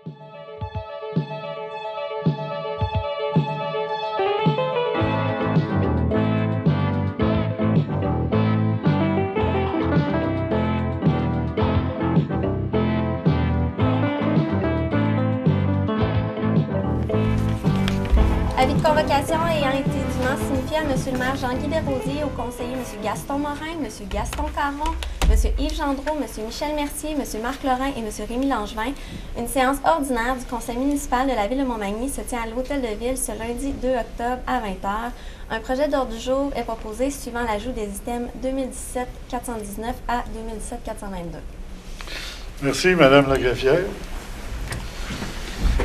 Avis de convocation ayant été dûment signifié à M. le maire Jean-Guy Desrosiers, aux conseillers M. Gaston Morin, M. Gaston Caron, M. Yves Gendreau, M. Michel Mercier, M. Marc Lorrain et M. Rémy Langevin, une séance ordinaire du conseil municipal de la ville de Montmagny se tient à l'hôtel de ville ce lundi 2 octobre à 20h. Un projet d'ordre du jour est proposé suivant l'ajout des items 2017-419 à 2017-422. Merci, Mme la greffière.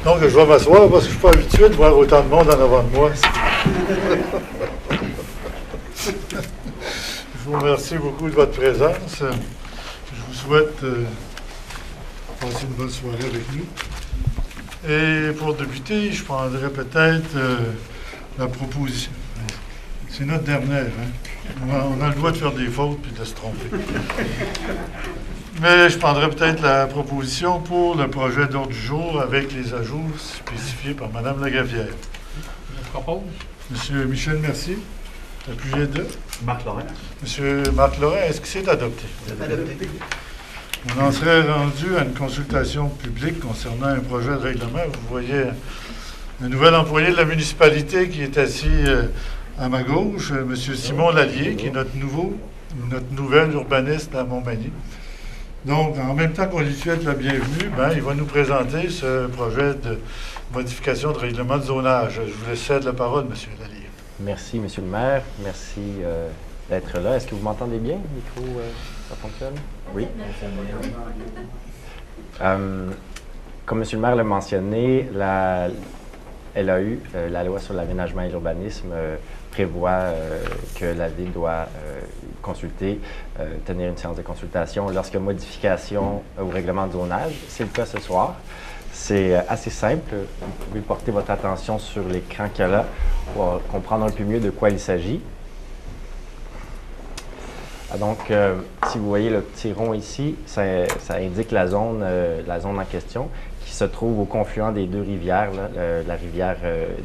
Donc, je vais m'asseoir parce que je ne suis pas habitué de voir autant de monde en avant de moi. Je vous remercie beaucoup de votre présence. Je vous souhaite passer une bonne soirée avec nous. Et pour débuter, je prendrai peut-être la proposition. C'est notre dernière, hein? On a le droit de faire des fautes puis de se tromper. Mais je prendrai peut-être la proposition pour le projet d'ordre du jour avec les ajouts spécifiés par Mme la greffière. Je propose. Monsieur Michel Mercier, le sujet de Marc Lorrain. Monsieur Marc Lorrain, est-ce que c'est adopté? Adopté. On en serait rendu à une consultation publique concernant un projet de règlement. Vous voyez un nouvel employé de la municipalité qui est assis à ma gauche, M. Simon Lallier, qui est notre nouvel urbaniste à Montmagny. Donc, en même temps qu'on lui souhaite la bienvenue, il va nous présenter ce projet de modification de règlement de zonage. Je vous laisse céder la parole, M. Lallier. Merci, M. le maire. Merci d'être là. Est-ce que vous m'entendez bien? Le micro, ça fonctionne? Oui. Comme M. le maire l'a mentionné, la LAU, la loi sur l'aménagement et l'urbanisme, prévoit que la Ville doit consulter, tenir une séance de consultation lorsqu'il y a modification au règlement de zonage. C'est le cas ce soir. C'est assez simple. Vous pouvez porter votre attention sur l'écran qu'il y a là pour comprendre un peu mieux de quoi il s'agit. Donc, si vous voyez le petit rond ici, ça indique la zone en question qui se trouve au confluent des deux rivières, là, la rivière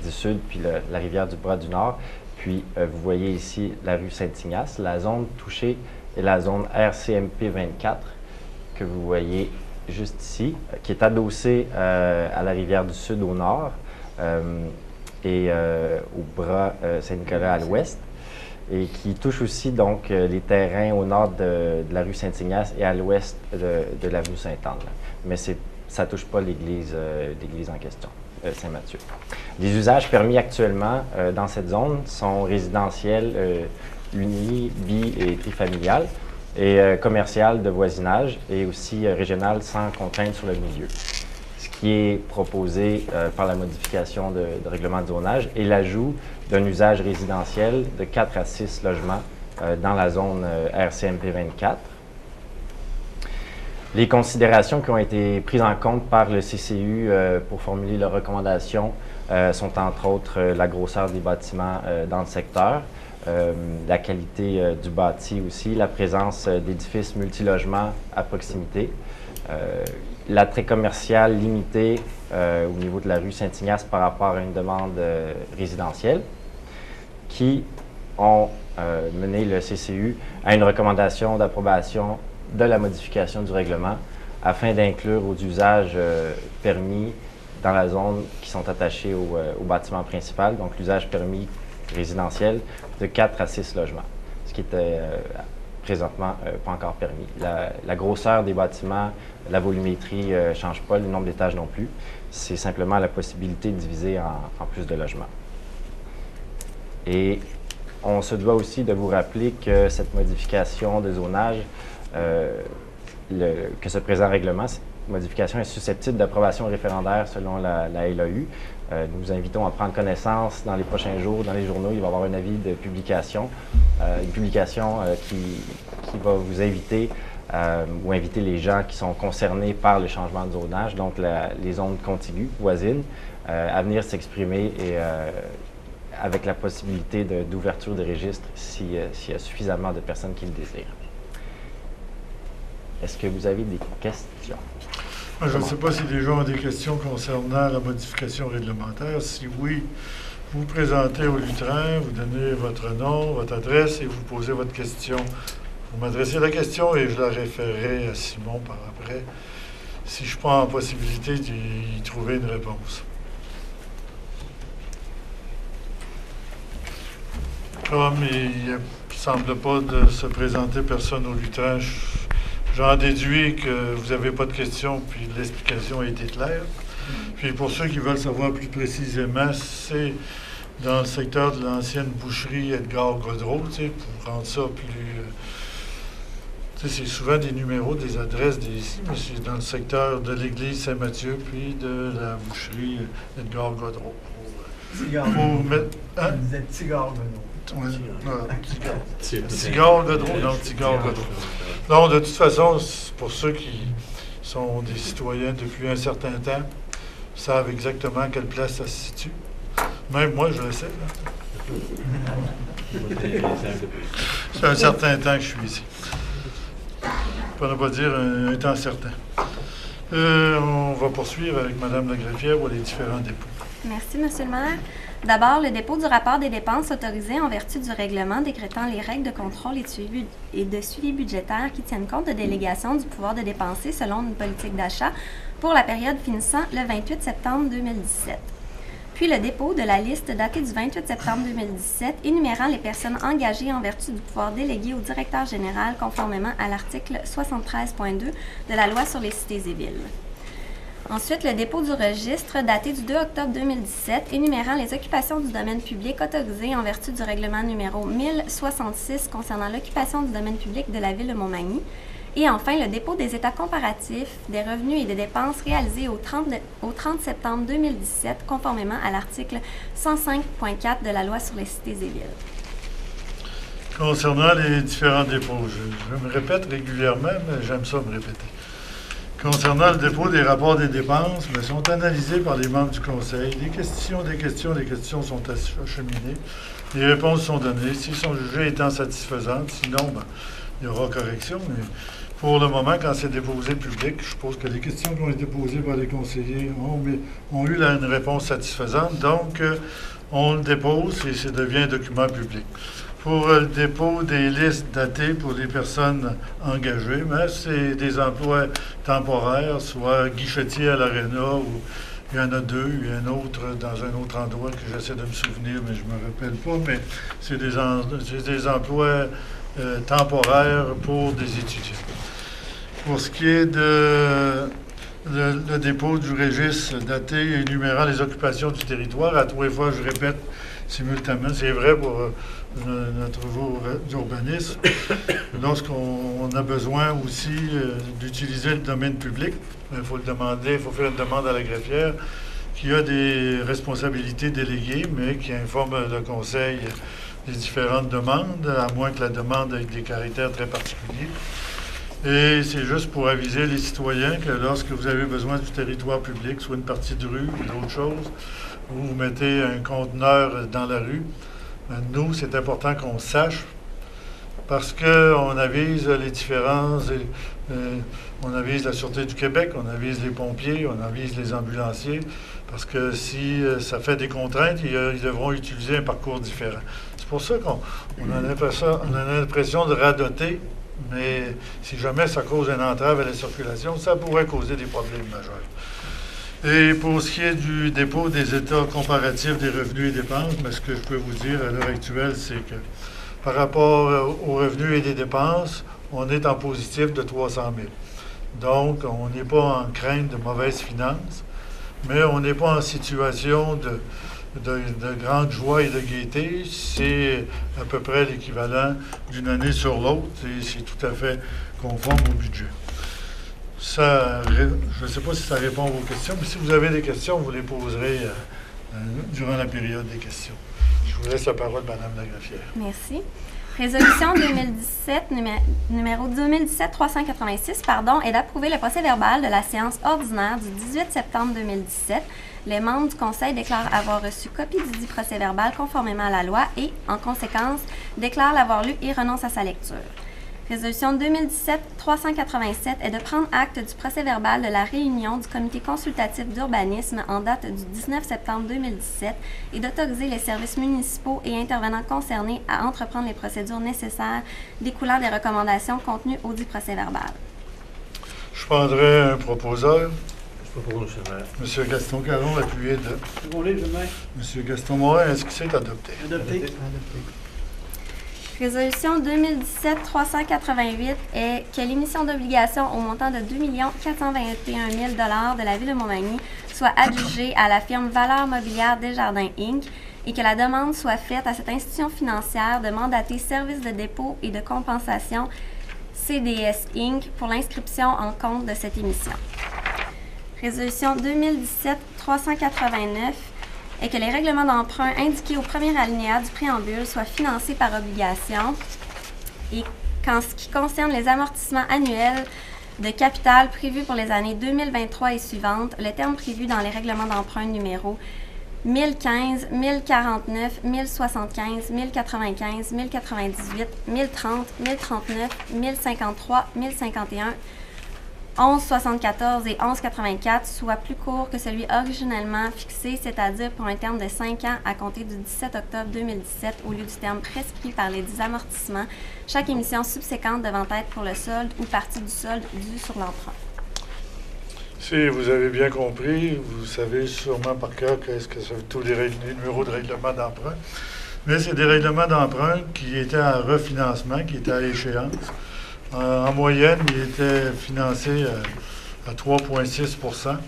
du Sud puis la rivière du Bras du Nord. Puis, vous voyez ici la rue Saint-Ignace. La zone touchée est la zone RCMP 24 que vous voyez juste ici, qui est adossée à la rivière du Sud au nord et au Bras Saint-Nicolas à l'ouest, et qui touche aussi donc les terrains au nord de la rue Saint-Ignace et à l'ouest de l'avenue Sainte-Anne. Mais ça ne touche pas l'église en question. Saint-Mathieu. Les usages permis actuellement dans cette zone sont résidentiels, uni, bi et trifamilial, et commercial de voisinage, et aussi régional sans contrainte sur le milieu. Ce qui est proposé par la modification de règlement de zonage est l'ajout d'un usage résidentiel de 4 à 6 logements dans la zone RCMP 24. Les considérations qui ont été prises en compte par le CCU pour formuler leurs recommandations sont entre autres la grosseur des bâtiments dans le secteur, la qualité du bâti aussi, la présence d'édifices multilogements à proximité, l'attrait commercial limité au niveau de la rue Saint-Ignace par rapport à une demande résidentielle, qui ont mené le CCU à une recommandation d'approbation de la modification du règlement afin d'inclure aux usages permis dans la zone qui sont attachés au bâtiment principal, donc l'usage permis résidentiel de 4 à 6 logements, ce qui était présentement pas encore permis. La grosseur des bâtiments, la volumétrie ne change pas, le nombre d'étages non plus. C'est simplement la possibilité de diviser en plus de logements. Et on se doit aussi de vous rappeler que cette modification de zonage, que ce présent règlement, cette modification est susceptible d'approbation référendaire selon la LAU. Nous vous invitons à prendre connaissance dans les prochains jours, dans les journaux. Il va y avoir un avis de publication, une publication qui va vous inviter ou inviter les gens qui sont concernés par le changement de zonage, donc les zones contiguës, voisines, à venir s'exprimer et avec la possibilité d'ouverture de registre s'il y a suffisamment de personnes qui le désirent. Est-ce que vous avez des questions? Je ne sais pas si les gens ont des questions concernant la modification réglementaire. Si oui, vous vous présentez au lutrin, vous donnez votre nom, votre adresse et vous posez votre question. Vous m'adressez la question et je la référerai à Simon par après, si je ne suis pas en possibilité d'y trouver une réponse. Comme il ne semble pas de se présenter personne au lutrin, j'en déduis que vous n'avez pas de questions, puis l'explication a été claire. Puis pour ceux qui veulent savoir plus précisément, c'est dans le secteur de l'ancienne boucherie Edgar Godreau, pour rendre ça plus... c'est souvent des numéros, des adresses ici, mais c'est dans le secteur de l'église Saint-Mathieu, puis de la boucherie Edgar Godreau. Cigare. Hein? Vous êtes Cigare Godreau. Cigare Godreau, non, Cigare Godreau. Non, de toute façon, pour ceux qui sont des citoyens depuis un certain temps, savent exactement à quelle place ça se situe. Même moi, je le sais. C'est un certain temps que je suis ici. Pour ne pas dire un temps certain. On va poursuivre avec Mme la greffière pour les différents dépôts. Merci, M. le maire. D'abord, le dépôt du rapport des dépenses autorisées en vertu du règlement décrétant les règles de contrôle et de suivi budgétaire qui tiennent compte de délégation du pouvoir de dépenser selon une politique d'achat pour la période finissant le 28 septembre 2017. Puis le dépôt de la liste datée du 28 septembre 2017 énumérant les personnes engagées en vertu du pouvoir délégué au directeur général conformément à l'article 73.2 de la loi sur les cités et villes. Ensuite, le dépôt du registre daté du 2 octobre 2017 énumérant les occupations du domaine public autorisées en vertu du règlement numéro 1066 concernant l'occupation du domaine public de la ville de Montmagny. Et enfin, le dépôt des états comparatifs des revenus et des dépenses réalisés au 30 septembre 2017 conformément à l'article 105.4 de la loi sur les cités et villes. Concernant les différents dépôts, je me répète régulièrement, mais j'aime ça me répéter. Concernant le dépôt des rapports des dépenses, ils sont analysés par les membres du Conseil. Des questions sont acheminées. Les réponses sont données. S'ils sont jugés étant satisfaisantes, sinon, il y aura correction. Mais pour le moment, quand c'est déposé public, je suppose que les questions qui ont été posées par les conseillers ont eu une réponse satisfaisante. Donc, on le dépose et ça devient un document public. Pour le dépôt des listes datées pour les personnes engagées, mais c'est des emplois temporaires, soit guichetier à l'Arena, ou il y en a deux, il y a un autre dans un autre endroit que j'essaie de me souvenir, mais je ne me rappelle pas, mais c'est des emplois temporaires pour des étudiants. Pour ce qui est de le dépôt du registre daté et énumérant les occupations du territoire, à 3 fois, je répète simultanément, c'est vrai pour notre travaux d'urbanisme, lorsqu'on a besoin aussi d'utiliser le domaine public, il faut le demander, il faut faire une demande à la greffière qui a des responsabilités déléguées, mais qui informe le conseil des différentes demandes, à moins que la demande ait des caractères très particuliers. Et c'est juste pour aviser les citoyens que lorsque vous avez besoin du territoire public, soit une partie de rue ou d'autres choses, vous mettez un conteneur dans la rue, nous, c'est important qu'on sache parce qu'on avise les différences, on avise la Sûreté du Québec, on avise les pompiers, on avise les ambulanciers, parce que si ça fait des contraintes, ils devront utiliser un parcours différent. C'est pour ça qu'on a l'impression de radoter, mais si jamais ça cause une entrave à la circulation, ça pourrait causer des problèmes majeurs. Et pour ce qui est du dépôt des états comparatifs des revenus et dépenses, mais ce que je peux vous dire à l'heure actuelle, c'est que par rapport aux revenus et des dépenses, on est en positif de 300 000. Donc, on n'est pas en crainte de mauvaises finances, mais on n'est pas en situation de grande joie et de gaieté. C'est à peu près l'équivalent d'une année sur l'autre et c'est tout à fait conforme au budget. Ça, je ne sais pas si ça répond à vos questions, mais si vous avez des questions, vous les poserez durant la période des questions. Je vous laisse la parole, Mme la greffière. Merci. Résolution 2017, numéro 2017-386, est d'approuver le procès-verbal de la séance ordinaire du 18 septembre 2017. Les membres du Conseil déclarent avoir reçu copie du dit procès-verbal conformément à la loi et, en conséquence, déclarent l'avoir lu et renoncent à sa lecture. Résolution 2017-387 est de prendre acte du procès-verbal de la réunion du comité consultatif d'urbanisme en date du 19 septembre 2017 et d'autoriser les services municipaux et intervenants concernés à entreprendre les procédures nécessaires découlant des recommandations contenues au dit procès-verbal. Je prendrai un proposeur. Je propose, M. le maire. M. Gaston Caron, appuyé de Secondé, le maire. M. Gaston Morin. Est-ce que c'est adopté? Adopté. Résolution 2017-388 est que l'émission d'obligations au montant de 2 421 000 $ de la Ville de Montmagny soit adjugée à la firme Valeurs Mobilières Desjardins Inc. et que la demande soit faite à cette institution financière de mandater Service de dépôt et de compensation CDS Inc. pour l'inscription en compte de cette émission. Résolution 2017-389 est que les règlements d'emprunt indiqués au premier alinéa du préambule soient financés par obligation et qu'en ce qui concerne les amortissements annuels de capital prévus pour les années 2023 et suivantes, le terme prévu dans les règlements d'emprunt numéro 1015, 1049, 1075, 1095, 1098, 1030, 1039, 1053, 1051, 1174 et 1184 soit plus court que celui originellement fixé, c'est-à-dire pour un terme de 5 ans à compter du 17 octobre 2017 au lieu du terme prescrit par les 10 amortissements, chaque émission subséquente devant être pour le solde ou partie du solde dû sur l'emprunt. Si vous avez bien compris, vous savez sûrement par cœur qu'est-ce que ça veut tous les numéros de règlement d'emprunt. Mais c'est des règlements d'emprunt qui étaient en refinancement, qui étaient à échéance. En moyenne, il était financé à 3,6 %.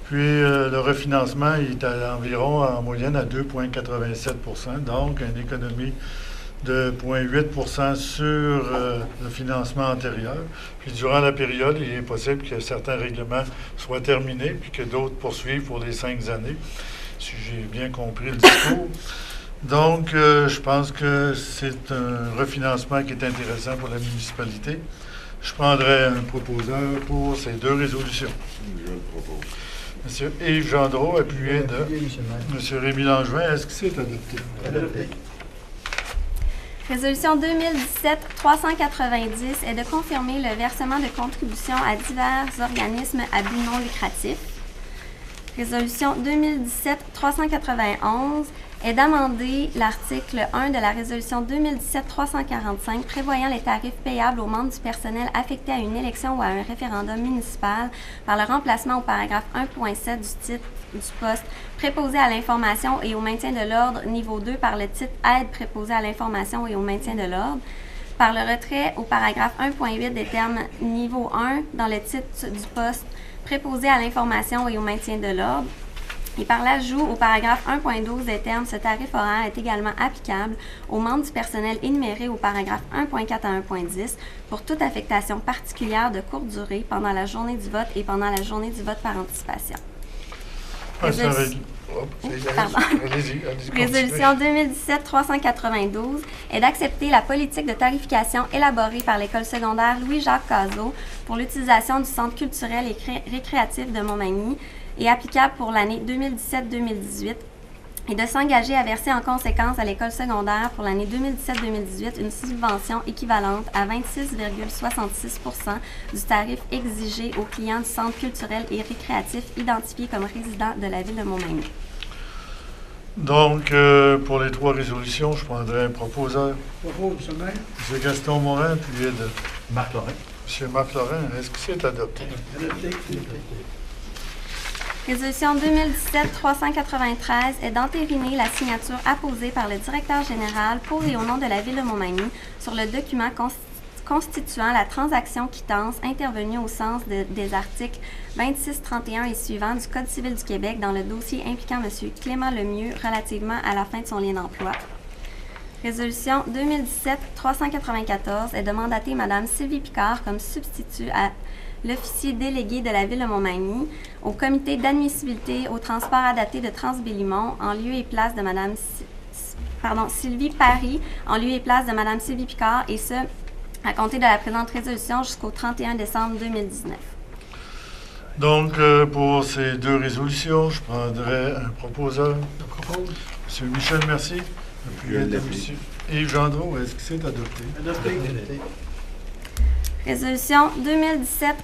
Puis le refinancement il est à environ en moyenne à 2,87 %, donc une économie de 0,8 % sur le financement antérieur. Puis durant la période, il est possible que certains règlements soient terminés puis que d'autres poursuivent pour les 5 années, si j'ai bien compris le discours. Donc, je pense que c'est un refinancement qui est intéressant pour la municipalité. Je prendrai un proposeur pour ces deux résolutions. Je le propose. M. Yves Gendreau, appuyé de M. Rémy Langevin. Est-ce que c'est adopté? Adopté. Résolution 2017-390 est de confirmer le versement de contributions à divers organismes à but non lucratif. Résolution 2017-391 est d'amender l'article 1 de la résolution 2017-345 prévoyant les tarifs payables aux membres du personnel affectés à une élection ou à un référendum municipal par le remplacement au paragraphe 1.7 du titre du poste préposé à l'information et au maintien de l'ordre niveau 2 par le titre aide préposé à l'information et au maintien de l'ordre, par le retrait au paragraphe 1.8 des termes niveau 1 dans le titre du poste préposé à l'information et au maintien de l'ordre, et par l'ajout au paragraphe 1.12 des termes, ce tarif horaire est également applicable aux membres du personnel énumérés au paragraphe 1.4 à 1.10 pour toute affectation particulière de courte durée pendant la journée du vote et pendant la journée du vote par anticipation. Résolution 2017-392 est d'accepter la politique de tarification élaborée par l'école secondaire Louis-Jacques Cazot pour l'utilisation du centre culturel et récréatif de Montmagny et applicable pour l'année 2017-2018 et de s'engager à verser en conséquence à l'école secondaire pour l'année 2017-2018 une subvention équivalente à 26,66 % du tarif exigé aux clients du centre culturel et récréatif identifiés comme résidents de la ville de Montmagny. Donc, pour les trois résolutions, je prendrai un proposeur. Propose, M. le maire. M. Gaston Morin, appuyé de Marc Lorrain. M. Marc Lorrain. Est-ce que c'est adopté? Adopté. Résolution 2017-393 est d'entériner la signature apposée par le directeur général pour et au nom de la Ville de Montmagny sur le document constituant la transaction quittance intervenue au sens des articles 26, 31 et suivants du Code civil du Québec dans le dossier impliquant M. Clément Lemieux relativement à la fin de son lien d'emploi. Résolution 2017-394 est de mandater Mme Sylvie Picard comme substitut à l'officier délégué de la Ville de Montmagny au comité d'admissibilité au transport adapté de Transbélimont en lieu et place de Mme Sylvie Paris en lieu et place de Mme Sylvie Picard et ce, à compter de la présente résolution jusqu'au 31 décembre 2019. Donc, pour ces deux résolutions, je prendrai un proposeur. Je propose. M. Michel Mercier, appuyé de M. Yves Gendreau. Est-ce que c'est adopté? Adopté. Résolution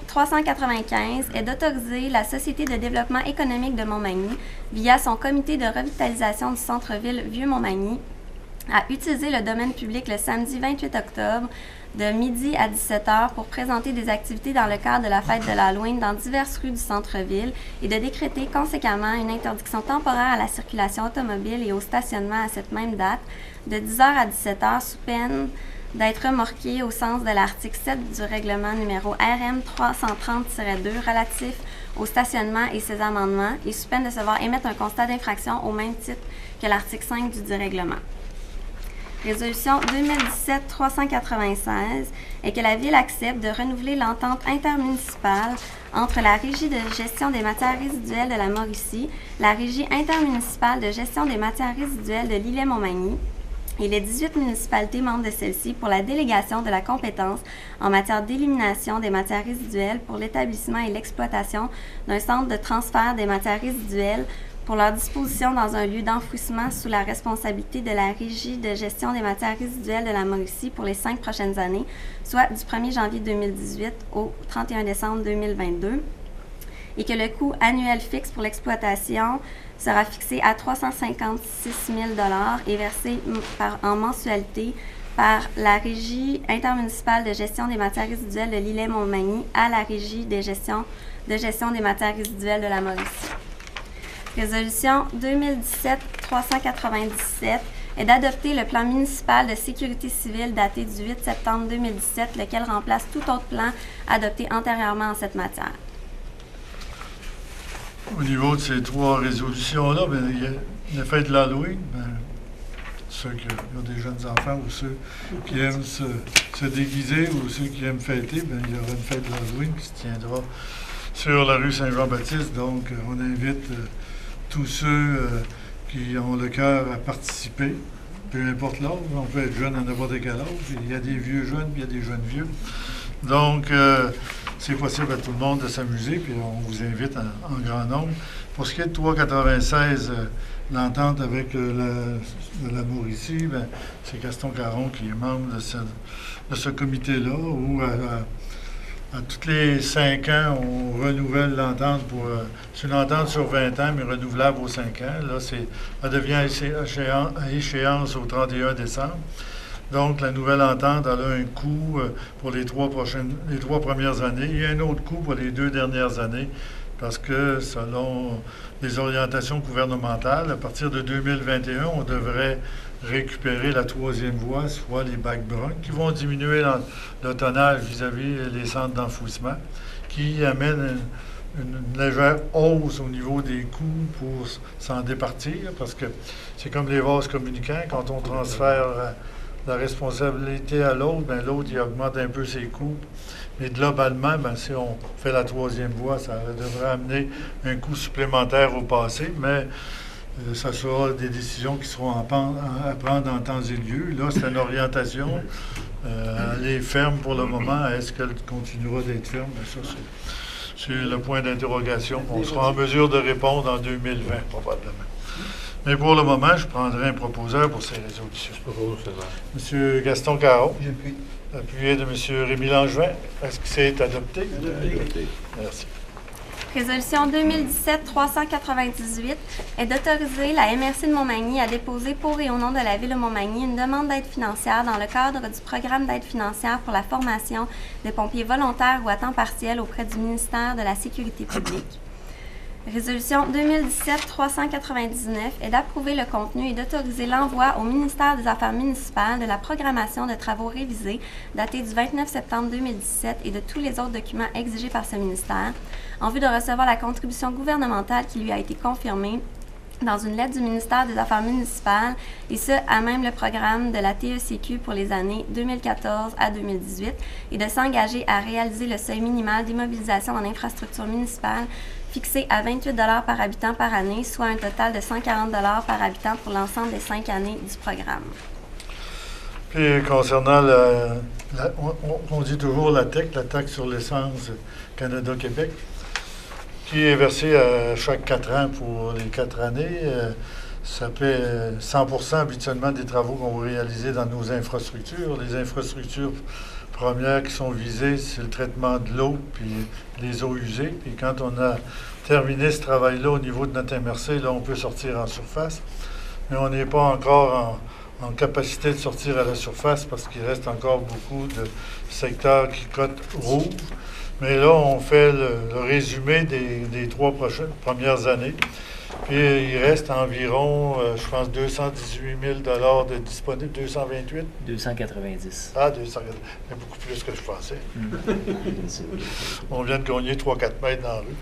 2017-395 est d'autoriser la Société de développement économique de Montmagny, via son comité de revitalisation du centre-ville Vieux-Montmagny, à utiliser le domaine public le samedi 28 octobre de midi à 17h pour présenter des activités dans le cadre de la fête de l'Halloween dans diverses rues du centre-ville et de décréter conséquemment une interdiction temporaire à la circulation automobile et au stationnement à cette même date de 10h à 17h sous peine d'être remorqué au sens de l'article 7 du règlement numéro RM 330-2 relatif au stationnement et ses amendements et sous peine de se voir émettre un constat d'infraction au même titre que l'article 5 du règlement. Résolution 2017-396 est que la Ville accepte de renouveler l'entente intermunicipale entre la Régie de gestion des matières résiduelles de la Mauricie, la Régie intermunicipale de gestion des matières résiduelles de l'Îlet-Montmagny et les 18 municipalités membres de celle-ci pour la délégation de la compétence en matière d'élimination des matières résiduelles pour l'établissement et l'exploitation d'un centre de transfert des matières résiduelles pour leur disposition dans un lieu d'enfouissement sous la responsabilité de la Régie de gestion des matières résiduelles de la Mauricie pour les 5 prochaines années, soit du 1er janvier 2018 au 31 décembre 2022, et que le coût annuel fixe pour l'exploitation sera fixé à 356 000 $ et versé en mensualité par la Régie intermunicipale de gestion des matières résiduelles de l'Îlet-Montmagny à la Régie de gestion des matières résiduelles de la Mauricie. Résolution 2017-397 est d'adopter le plan municipal de sécurité civile daté du 8 septembre 2017, lequel remplace tout autre plan adopté antérieurement en cette matière. Au niveau de ces trois résolutions-là, il y a la fête de l'Halloween. Ceux qui ont des jeunes enfants ou ceux qui aiment se déguiser ou ceux qui aiment fêter, il y aura une fête de l'Halloween qui se tiendra sur la rue Saint-Jean-Baptiste. Donc, on invite tous ceux qui ont le cœur à participer, peu importe l'âge. On peut être jeune à n'importe quel âge. Il y a des vieux jeunes, puis il y a des jeunes vieux. Donc, c'est possible à tout le monde de s'amuser, puis on vous invite en grand nombre. Pour ce qui est de 396, l'entente avec la Mauricie, c'est Gaston Caron qui est membre de ce comité-là, où à tous les 5 ans, on renouvelle l'entente c'est une entente sur 20 ans, mais renouvelable aux 5 ans. Là, elle devient à échéance au 31 décembre. Donc, la nouvelle entente, elle a un coût pour les trois premières années et un autre coût pour les 2 dernières années, parce que selon les orientations gouvernementales, à partir de 2021, on devrait récupérer la 3e voie, soit les bacs bruns, qui vont diminuer le tonnage vis-à-vis les centres d'enfouissement, qui amènent une légère hausse au niveau des coûts pour s'en départir, parce que c'est comme les vases communicants, quand on transfère la responsabilité à l'autre, l'autre, il augmente un peu ses coûts. Mais globalement, si on fait la 3e voie, ça devrait amener un coût supplémentaire au passé, mais ça sera des décisions qui seront à prendre en temps et lieu. Là, c'est une orientation. Elle est ferme pour le moment. Est-ce qu'elle continuera d'être ferme? Ça, c'est le point d'interrogation. On sera en mesure de répondre en 2020, probablement. Mais pour le moment, je prendrai un proposeur pour ces résolutions. M. Gaston Caron. J'appuie. Appuyé de M. Rémy Langevin. Est-ce que c'est adopté? Adopté. Merci. Résolution 2017-398 est d'autoriser la MRC de Montmagny à déposer pour et au nom de la Ville de Montmagny une demande d'aide financière dans le cadre du programme d'aide financière pour la formation des pompiers volontaires ou à temps partiel auprès du ministère de la Sécurité publique. Résolution 2017-399 est d'approuver le contenu et d'autoriser l'envoi au ministère des Affaires municipales de la programmation de travaux révisés datée du 29 septembre 2017 et de tous les autres documents exigés par ce ministère en vue de recevoir la contribution gouvernementale qui lui a été confirmée dans une lettre du ministère des Affaires municipales, et ce, à même le programme de la TECQ pour les années 2014 à 2018, et de s'engager à réaliser le seuil minimal d'immobilisation en infrastructure municipale fixé à 28 $ par habitant par année, soit un total de 140 $ par habitant pour l'ensemble des 5 années du programme. Puis, concernant on dit toujours la TEC, la taxe sur l'essence Canada-Québec, qui est versée à chaque 4 ans pour les 4 années. Ça fait 100% habituellement des travaux qu'on va réaliser dans nos infrastructures. Les infrastructures premières qui sont visées, c'est le traitement de l'eau puis les eaux usées. Puis quand on a terminé ce travail-là au niveau de notre MRC, là, on peut sortir en surface. Mais on n'est pas encore en capacité de sortir à la surface parce qu'il reste encore beaucoup de secteurs qui cotent rouge. Mais là, on fait le résumé des 3 premières années. Puis il reste environ, je pense, 218 000 de disponibles, 228. 290. Ah, 200, c'est beaucoup plus que je pensais. On vient de gagner 3-4 mètres dans la rue.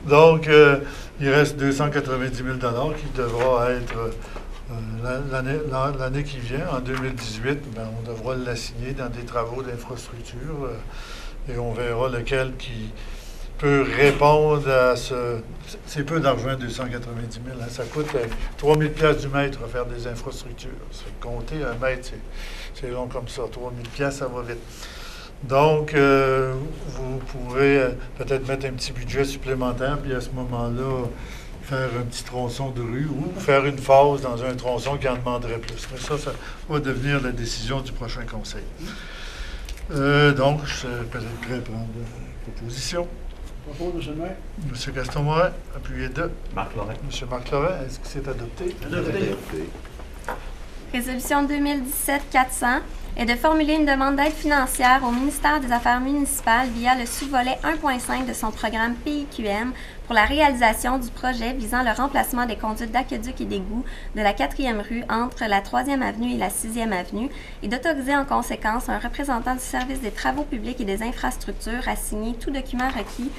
Donc, il reste 290 000 qui devra être l'année qui vient, en 2018, ben, on devra l'assigner dans des travaux d'infrastructure et on verra lequel qui peut répondre à ce... C'est peu d'argent, 290 000. Hein, ça coûte 3 000 $ du mètre à faire des infrastructures. C'est compter un mètre, c'est long comme ça. 3 000 $, ça va vite. Donc, vous pourrez peut-être mettre un petit budget supplémentaire, puis à ce moment-là, faire un petit tronçon de rue ou faire une phase dans un tronçon qui en demanderait plus. Mais ça va devenir la décision du prochain conseil. Donc, je suis peut-être prêt à prendre proposition. Propose, M. le maire. M. Gaston Morin, appuyé de Marc Lorrain. M. Marc Lorrain. Est-ce que c'est adopté? Adopté. Résolution 2017-400 est de formuler une demande d'aide financière au ministère des Affaires municipales via le sous-volet 1.5 de son programme PIQM pour la réalisation du projet visant le remplacement des conduites d'aqueduc et d'égouts de la 4e rue entre la 3e avenue et la 6e avenue et d'autoriser en conséquence un représentant du service des travaux publics et des infrastructures à signer tout document requis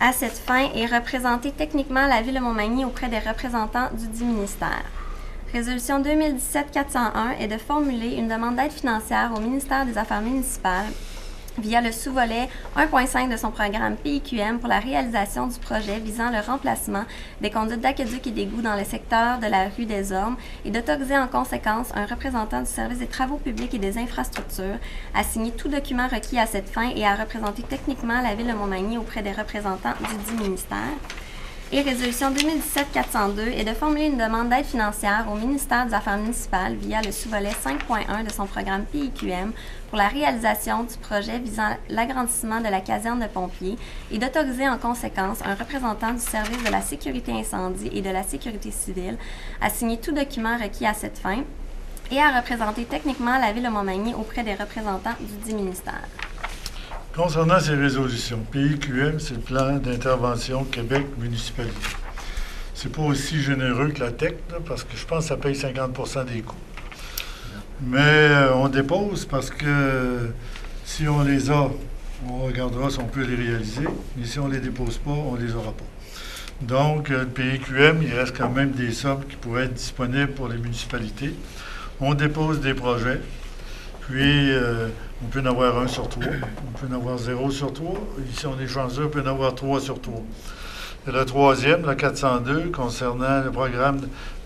à cette fin et représenter techniquement la Ville de Montmagny auprès des représentants du dit ministère. Résolution 2017-401 est de formuler une demande d'aide financière au ministère des Affaires municipales via le sous-volet 1.5 de son programme PIQM pour la réalisation du projet visant le remplacement des conduites d'aqueduc et d'égouts dans le secteur de la rue des Ormes et d'autoriser en conséquence un représentant du service des travaux publics et des infrastructures à signer tout document requis à cette fin et à représenter techniquement la Ville de Montmagny auprès des représentants du dit ministère. Et résolution 2017-402 est de formuler une demande d'aide financière au ministère des Affaires municipales via le sous-volet 5.1 de son programme PIQM pour la réalisation du projet visant l'agrandissement de la caserne de pompiers et d'autoriser en conséquence un représentant du service de la sécurité incendie et de la sécurité civile à signer tout document requis à cette fin et à représenter techniquement la Ville de Montmagny auprès des représentants du dit ministère. Concernant ces résolutions, PIQM, c'est le plan d'intervention Québec municipalité. C'est pas aussi généreux que la TEC, là, parce que je pense que ça paye 50 % des coûts. Mais on dépose parce que si on les a, on regardera si on peut les réaliser. Et si on ne les dépose pas, on ne les aura pas. Donc, le PIQM, il reste quand même des sommes qui pourraient être disponibles pour les municipalités. On dépose des projets. Puis, on peut en avoir 1 sur 3, on peut en avoir 0 sur 3. Ici, on est chanceux, on peut en avoir 3 sur 3. Et le troisième, la 402, concernant le programme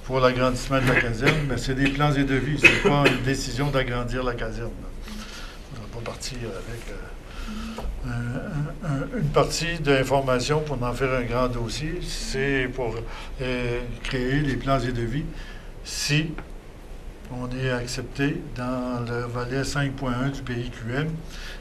pour l'agrandissement de la caserne, bien, c'est des plans et devis. Ce n'est pas une décision d'agrandir la caserne. On ne va pas partir avec une partie de l'information pour en faire un grand dossier. C'est pour créer les plans et devis si on est accepté dans le volet 5.1 du PIQM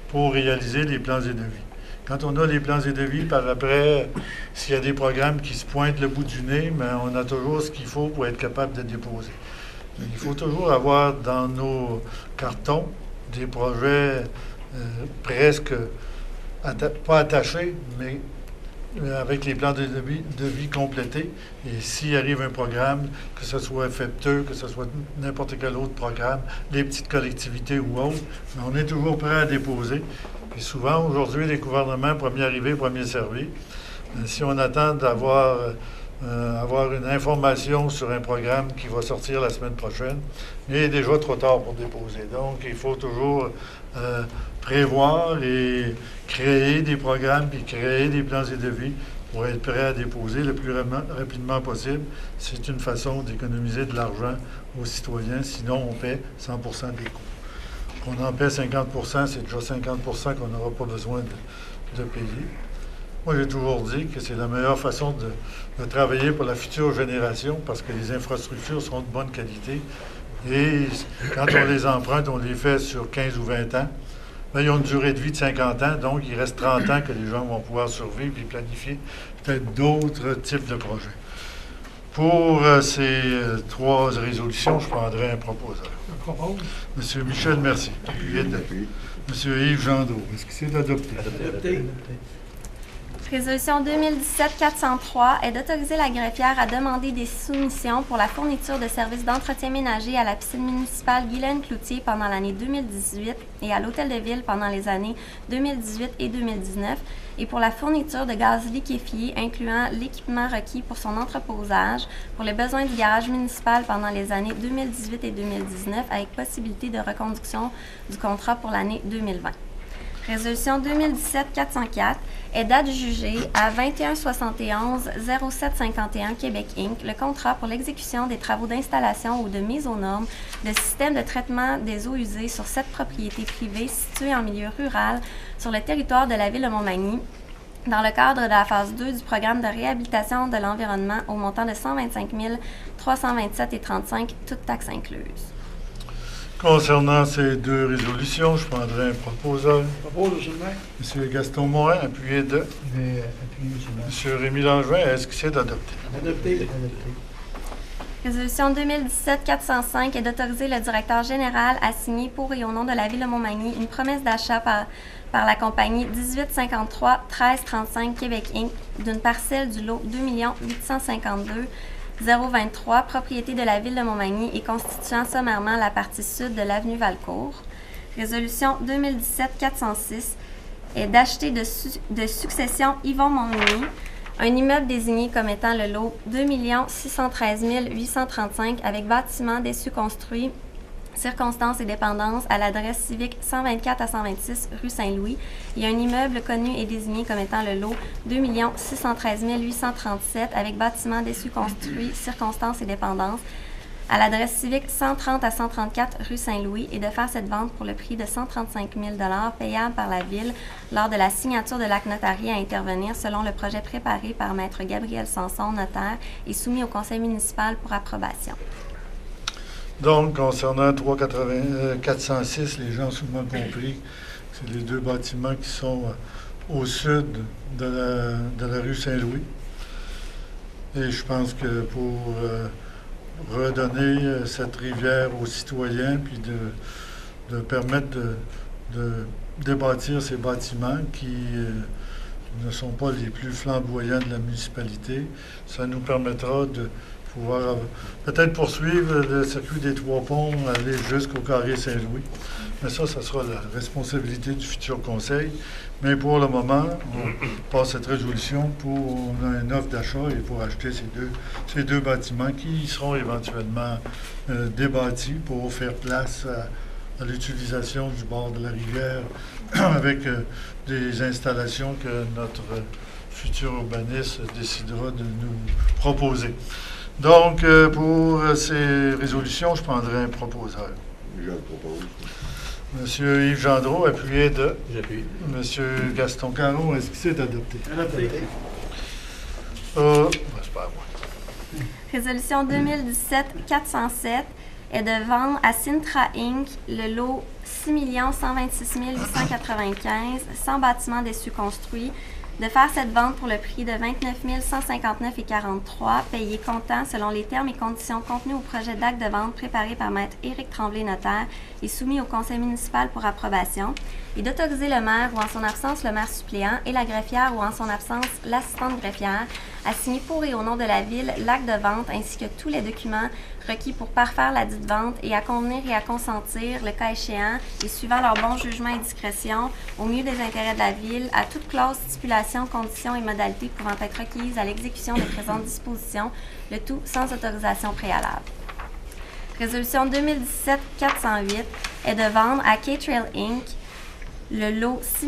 pour réaliser les plans et devis. Quand on a les plans et devis, par après, s'il y a des programmes qui se pointent le bout du nez, mais on a toujours ce qu'il faut pour être capable de déposer. Il faut toujours avoir dans nos cartons des projets presque, pas attachés, mais avec les plans de devis complétés. Et s'il arrive un programme, que ce soit FEPTE, que ce soit n'importe quel autre programme, les petites collectivités ou autres, on est toujours prêt à déposer. Et souvent, aujourd'hui, les gouvernements, premier arrivé, premier servi. Si on attend d'avoir avoir une information sur un programme qui va sortir la semaine prochaine, il est déjà trop tard pour déposer. Donc, il faut toujours prévoir et créer des programmes, puis créer des plans et devis pour être prêt à déposer le plus rapidement possible. C'est une façon d'économiser de l'argent aux citoyens, sinon on paie 100 % des coûts. Qu'on en paie 50 %, c'est déjà 50 % qu'on n'aura pas besoin de payer. Moi, j'ai toujours dit que c'est la meilleure façon de travailler pour la future génération parce que les infrastructures seront de bonne qualité. Et quand on les emprunte, on les fait sur 15 ou 20 ans. Là, ils ont une durée de vie de 50 ans, donc il reste 30 ans que les gens vont pouvoir survivre et planifier peut-être d'autres types de projets. Pour ces 3 résolutions, je prendrai un proposeur. Je propose. M. Michel Mercier, appuyé de M. Yves Gendreau. Est-ce que c'est adopté? Adopté. Résolution 2017-403 est d'autoriser la greffière à demander des soumissions pour la fourniture de services d'entretien ménager à la piscine municipale Guylaine Cloutier pendant l'année 2018 et à l'Hôtel de Ville pendant les années 2018 et 2019 et pour la fourniture de gaz liquéfié incluant l'équipement requis pour son entreposage pour les besoins du garage municipal pendant les années 2018 et 2019 avec possibilité de reconduction du contrat pour l'année 2020. Résolution 2017-404 est d'adjuger à 2171-0751 Québec Inc. le contrat pour l'exécution des travaux d'installation ou de mise aux normes de système de traitement des eaux usées sur 7 propriétés privées situées en milieu rural sur le territoire de la ville de Montmagny dans le cadre de la phase 2 du programme de réhabilitation de l'environnement au montant de 125 327,35 toutes taxes incluses. Concernant ces 2 résolutions, je prendrai un proposeur. Je propose, M. le maire. M. Gaston Morin, appuyé de Je vais appuyer, M. le maire. M. Rémy Langevin. Est-ce que c'est adopté? Adopté. Résolution 2017-405 est d'autoriser le directeur général à signer pour et au nom de la Ville de Montmagny une promesse d'achat par la compagnie 1853-1335 Québec Inc. d'une parcelle du lot 2 852 023, propriété de la Ville de Montmagny et constituant sommairement la partie sud de l'avenue Valcourt. Résolution 2017-406 est d'acheter de succession Yvon Montmagny un immeuble désigné comme étant le lot 2 613 835 avec bâtiment déçu construit, circonstances et dépendances à l'adresse civique 124 à 126 rue Saint-Louis et un immeuble connu et désigné comme étant le lot 2 613 837 avec bâtiment déçu construit, circonstances et dépendances à l'adresse civique 130 à 134 rue Saint-Louis et de faire cette vente pour le prix de 135 000 payable par la Ville lors de la signature de l'acte notarié à intervenir selon le projet préparé par Maître Gabriel Sanson, notaire, et soumis au conseil municipal pour approbation. Donc, concernant 406, les gens ont souvent compris que c'est les 2 bâtiments qui sont au sud de la rue Saint-Louis. Et je pense que pour redonner cette rivière aux citoyens, puis de permettre de débâtir ces bâtiments qui ne sont pas les plus flamboyants de la municipalité, ça nous permettra de pouvoir peut-être poursuivre le circuit des 3 ponts, aller jusqu'au carré Saint-Louis. Mais ça sera la responsabilité du futur conseil. Mais pour le moment, on passe cette résolution on a une offre d'achat et pour acheter ces deux bâtiments qui seront éventuellement débâtis pour faire place à l'utilisation du bord de la rivière avec des installations que notre futur urbaniste décidera de nous proposer. Donc, pour ces résolutions, je prendrai un proposeur. Je le propose. Monsieur Yves Gendreau, appuyé de J'appuie. Monsieur Gaston Caron. Est-ce que c'est adopté? Adopté. C'est pas à moi. Résolution 2017-407 est de vendre à Sintra Inc. le lot 6 126 895 sans bâtiment déçu construit, de faire cette vente pour le prix de 29 159,43 payé comptant selon les termes et conditions contenus au projet d'acte de vente préparé par Maître Éric Tremblay, notaire, et soumis au conseil municipal pour approbation, et d'autoriser le maire ou en son absence le maire suppléant et la greffière ou en son absence l'assistante greffière à signer pour et au nom de la Ville l'acte de vente ainsi que tous les documents requis pour parfaire la dite vente et à convenir et à consentir, le cas échéant, et suivant leur bon jugement et discrétion, au mieux des intérêts de la Ville, à toute clause, stipulation, conditions et modalités pouvant être requises à l'exécution des présentes dispositions, le tout sans autorisation préalable. Résolution 2017-408 est de vendre à K-Trail Inc. le lot 6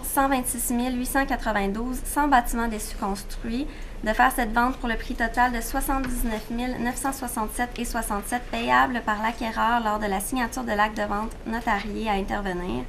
126 892 sans bâtiment déçu construit, de faire cette vente pour le prix total de 79 967,67 payable par l'acquéreur lors de la signature de l'acte de vente notarié à intervenir,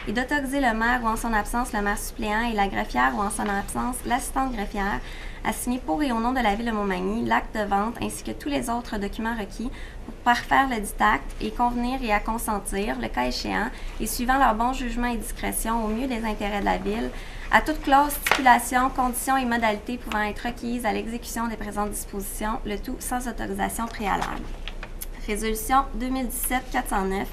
et d'autoriser le maire ou en son absence le maire suppléant et la greffière ou en son absence l'assistante greffière à signer pour et au nom de la Ville de Montmagny l'acte de vente ainsi que tous les autres documents requis pour parfaire le dit acte et convenir et à consentir, le cas échéant, et suivant leur bon jugement et discrétion au mieux des intérêts de la Ville, à toute clause, stipulation, conditions et modalités pouvant être requises à l'exécution des présentes dispositions, le tout sans autorisation préalable. Résolution 2017-409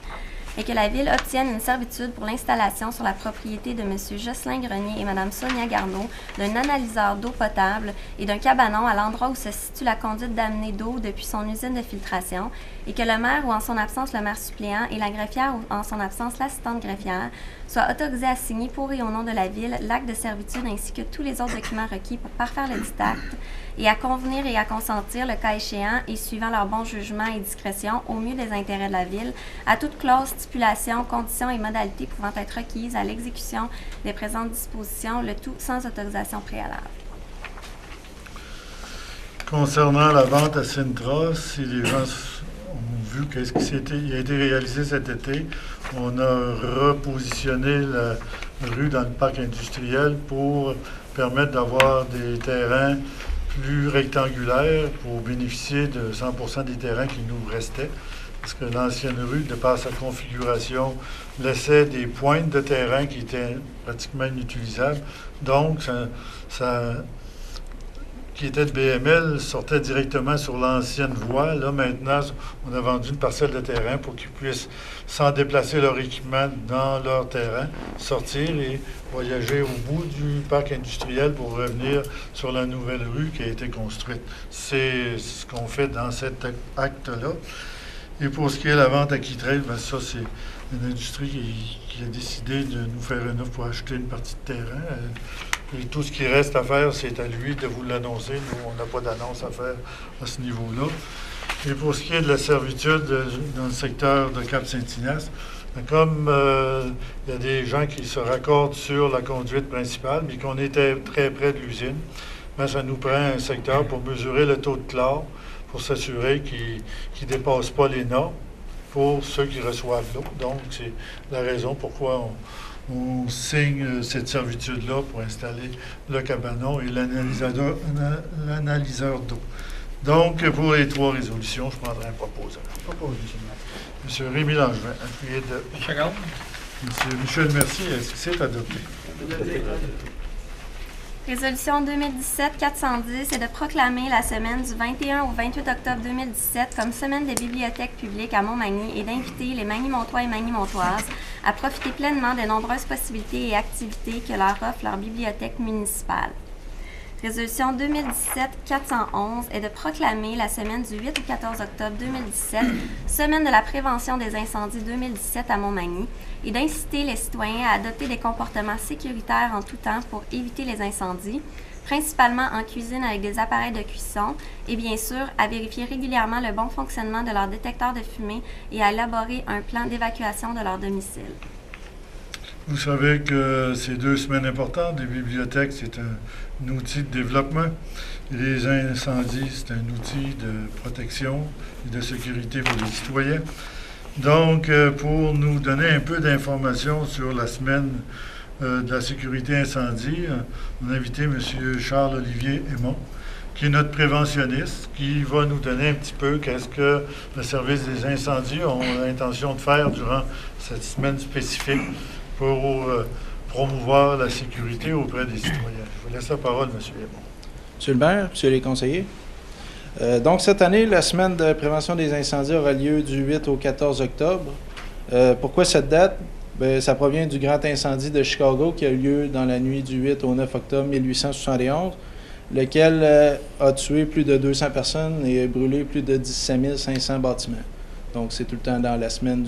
et que la Ville obtienne une servitude pour l'installation sur la propriété de M. Jocelyn Grenier et Mme Sonia Garneau d'un analyseur d'eau potable et d'un cabanon à l'endroit où se situe la conduite d'amener d'eau depuis son usine de filtration et que le maire ou en son absence le maire suppléant et la greffière ou en son absence l'assistante greffière soient autorisés à signer pour et au nom de la Ville l'acte de servitude ainsi que tous les autres documents requis pour parfaire le dit acte et à convenir et à consentir, le cas échéant, et suivant leur bon jugement et discrétion, au mieux des intérêts de la Ville, à toute clause, stipulation, conditions et modalités pouvant être requises à l'exécution des présentes dispositions, le tout sans autorisation préalable. Concernant la vente à Sintra, si les gens ont vu qu'est-ce qui a été réalisé cet été, on a repositionné la rue dans le parc industriel pour permettre d'avoir des terrains plus rectangulaires pour bénéficier de 100% des terrains qui nous restaient. Parce que l'ancienne rue, de par sa configuration, laissait des pointes de terrain qui étaient pratiquement inutilisables. Donc, qui était de BML, sortait directement sur l'ancienne voie. Là, maintenant, on a vendu une parcelle de terrain pour qu'ils puissent, sans déplacer leur équipement dans leur terrain, sortir et voyager au bout du parc industriel pour revenir sur la nouvelle rue qui a été construite. C'est ce qu'on fait dans cet acte-là. Et pour ce qui est la vente à Kittrell, bien ça, c'est une industrie qui a décidé de nous faire une offre pour acheter une partie de terrain. Et tout ce qui reste à faire, c'est à lui de vous l'annoncer. Nous, on n'a pas d'annonce à faire à ce niveau-là. Et pour ce qui est de la servitude dans le secteur de Cap-Saint-Ignace, comme il y a des gens qui se raccordent sur la conduite principale, mais qu'on était très près de l'usine, bien, ça nous prend un secteur pour mesurer le taux de chlore, pour s'assurer qu'il ne dépasse pas les normes pour ceux qui reçoivent l'eau. Donc, c'est la raison pourquoi on signe cette servitude-là pour installer le cabanon et l'analyseur d'eau. Donc, pour les trois résolutions, je prendrai un proposant. Proposé, M. M. Rémy Langevin, appuyé de M. Michel Mercier, est-ce que c'est adopté? Résolution 2017-410 est de proclamer la semaine du 21 au 28 octobre 2017 comme semaine des bibliothèques publiques à Montmagny et d'inviter les Magny-Montois et Magny-Montoises à profiter pleinement des nombreuses possibilités et activités que leur offre leur bibliothèque municipale. Résolution 2017-411 est de proclamer la semaine du 8 au 14 octobre 2017, semaine de la prévention des incendies 2017 à Montmagny, et d'inciter les citoyens à adopter des comportements sécuritaires en tout temps pour éviter les incendies, principalement en cuisine avec des appareils de cuisson, et bien sûr à vérifier régulièrement le bon fonctionnement de leur détecteur de fumée et à élaborer un plan d'évacuation de leur domicile. Vous savez que ces 2 semaines importantes des bibliothèques, c'est un outil de développement. Et les incendies, c'est un outil de protection et de sécurité pour les citoyens. Donc, pour nous donner un peu d'informations sur la semaine de la sécurité incendie, on a invité M. Charles-Olivier Aymon, qui est notre préventionniste, qui va nous donner un petit peu qu'est-ce que le service des incendies a l'intention de faire durant cette semaine spécifique pour promouvoir la sécurité auprès des citoyens. Je vous laisse la parole, M. Aymon. Monsieur le maire, monsieur les conseillers. Donc, cette année, la semaine de prévention des incendies aura lieu du 8 au 14 octobre. Pourquoi cette date? Bien, ça provient du grand incendie de Chicago qui a eu lieu dans la nuit du 8 au 9 octobre 1871, lequel a tué plus de 200 personnes et a brûlé plus de 17 500 bâtiments. Donc, c'est tout le temps dans la semaine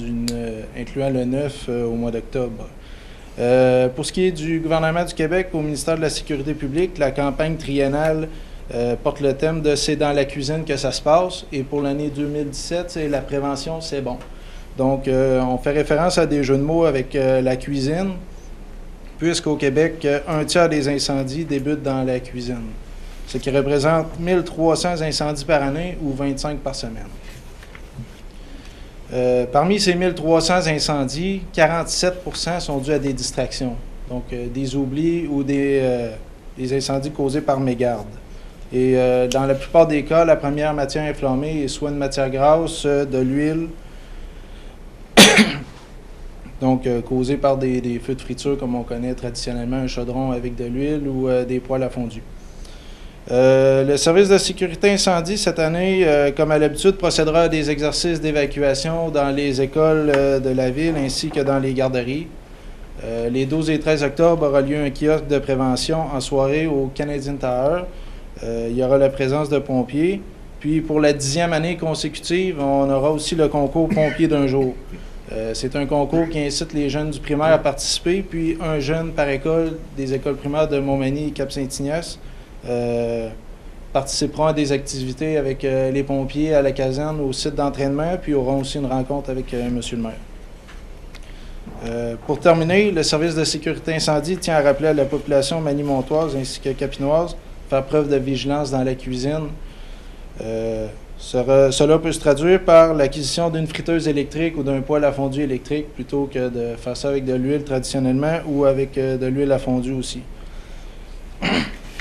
incluant le 9 au mois d'octobre. Pour ce qui est du gouvernement du Québec, au ministère de la Sécurité publique, la campagne triennale porte le thème de « C'est dans la cuisine que ça se passe » et pour l'année 2017, c'est « La prévention, c'est bon ». Donc, on fait référence à des jeux de mots avec la cuisine, puisqu'au Québec, 1/3 des incendies débutent dans la cuisine, ce qui représente 1300 incendies par année ou 25 par semaine. Parmi ces 1300 incendies, 47% sont dus à des distractions, donc des oublis ou des incendies causés par mégarde. Et dans la plupart des cas, la première matière inflammée est soit une matière grasse, de l'huile, donc causée par des feux de friture comme on connaît traditionnellement un chaudron avec de l'huile ou des poêles à fondu. Le service de sécurité incendie, cette année, comme à l'habitude, procédera à des exercices d'évacuation dans les écoles de la ville ainsi que dans les garderies. Les 12 et 13 octobre aura lieu un kiosque de prévention en soirée au Canadian Tower. Il y aura la présence de pompiers. Puis pour la 10e année consécutive, on aura aussi le concours pompiers d'un jour. C'est un concours qui incite les jeunes du primaire à participer, puis un jeune par école des écoles primaires de Montmagny et Cap-Saint-Ignace participeront à des activités avec les pompiers à la caserne au site d'entraînement, puis auront aussi une rencontre avec monsieur le maire. Pour terminer, le service de sécurité incendie tient à rappeler à la population manimontoise ainsi que capinoise de faire preuve de vigilance dans la cuisine. Cela peut se traduire par l'acquisition d'une friteuse électrique ou d'un poêle à fondu électrique plutôt que de faire ça avec de l'huile traditionnellement ou avec de l'huile à fondu aussi.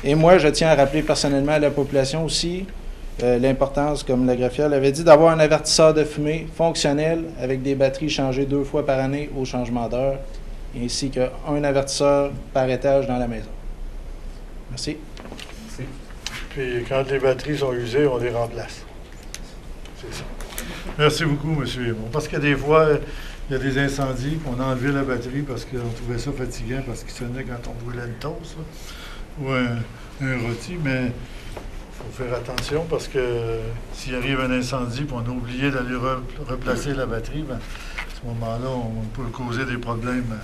Et moi, je tiens à rappeler personnellement à la population aussi l'importance, comme la graphière l'avait dit, d'avoir un avertisseur de fumée fonctionnel avec des batteries changées 2 fois par année au changement d'heure, ainsi qu'un avertisseur par étage dans la maison. Merci. Merci. Puis quand les batteries sont usées, on les remplace. C'est ça. Merci beaucoup, M. Hémon. Parce que des fois, il y a des incendies, on a enlevé la batterie parce qu'on trouvait ça fatigant, parce qu'il sonnait quand on brûlait le toast, là, ou un rôti, mais il faut faire attention parce que s'il arrive un incendie et on a oublié d'aller replacer la batterie, ben, à ce moment-là, on peut causer des problèmes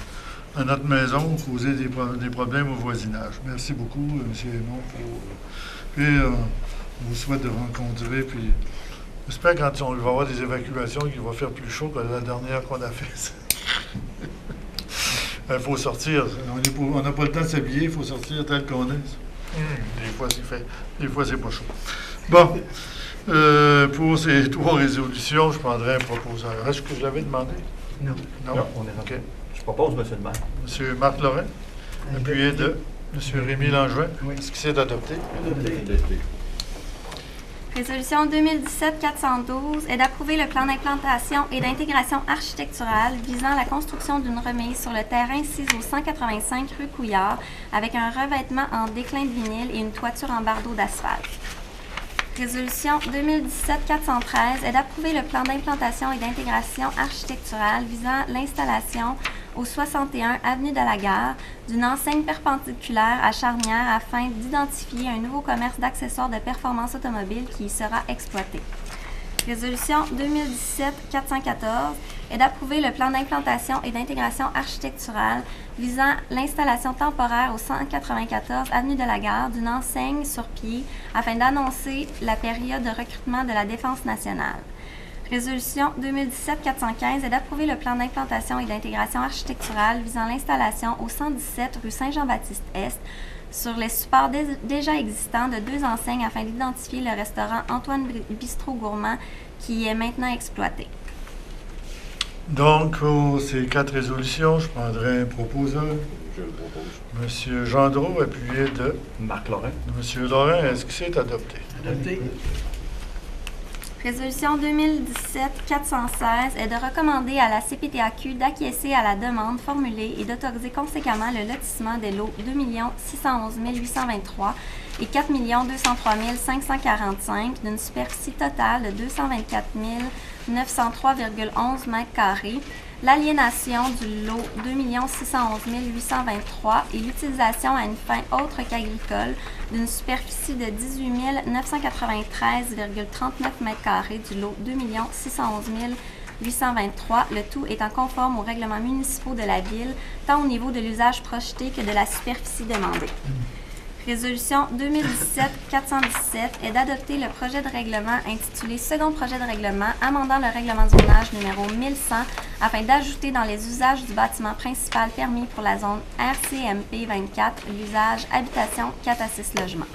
à notre maison, causer des problèmes au voisinage. Merci beaucoup, M. Hémon. Puis, on vous souhaite de rencontrer, puis j'espère que quand on va avoir des évacuations, qu'il va faire plus chaud que la dernière qu'on a faite. Il faut sortir. On n'a pas le temps de s'habiller, il faut sortir tel qu'on est. Des fois, c'est fait. Des fois, c'est pas chaud. Bon. Pour ces 3 résolutions, je prendrai un proposeur. Est-ce que je l'avais demandé? Non. Non? On est OK. Je propose, M. le maire. M. Marc Lorrain, appuyé de M. Rémy Langevin. Oui. Est-ce que c'est adopté? Résolution 2017-412 est d'approuver le plan d'implantation et d'intégration architecturale visant la construction d'une remise sur le terrain CISO 185 rue Couillard avec un revêtement en déclin de vinyle et une toiture en bardeaux d'asphalte. Résolution 2017-413 est d'approuver le plan d'implantation et d'intégration architecturale visant l'installation au 61 avenue de la Gare d'une enseigne perpendiculaire à charnière afin d'identifier un nouveau commerce d'accessoires de performance automobile qui y sera exploité. Résolution 2017-414 est d'approuver le plan d'implantation et d'intégration architecturale visant l'installation temporaire au 194 avenue de la Gare d'une enseigne sur pied afin d'annoncer la période de recrutement de la Défense nationale. Résolution 2017-415 est d'approuver le plan d'implantation et d'intégration architecturale visant l'installation au 117 rue Saint-Jean-Baptiste-Est sur les supports déjà existants de 2 enseignes afin d'identifier le restaurant Antoine Bistrot Gourmand qui est maintenant exploité. Donc, pour ces 4 résolutions, je prendrai un proposeur. Je le propose. M. Gendreau, appuyé de Marc Lorrain. M. Lorrain. Est-ce que c'est adopté? Adopté. Résolution 2017-416 est de recommander à la CPTAQ d'acquiescer à la demande formulée et d'autoriser conséquemment le lotissement des lots 2 611 823 et 4 203 545 d'une superficie totale de 224 903,11 m², l'aliénation du lot 2 611 823 et l'utilisation à une fin autre qu'agricole d'une superficie de 18 993,39 m² du lot 2 611 823, le tout étant conforme aux règlements municipaux de la Ville, tant au niveau de l'usage projeté que de la superficie demandée. Résolution 2017-417 est d'adopter le projet de règlement intitulé « Second projet de règlement amendant le règlement de zonage numéro 1100 afin d'ajouter dans les usages du bâtiment principal permis pour la zone RCMP 24 l'usage habitation 4 à 6 logements. »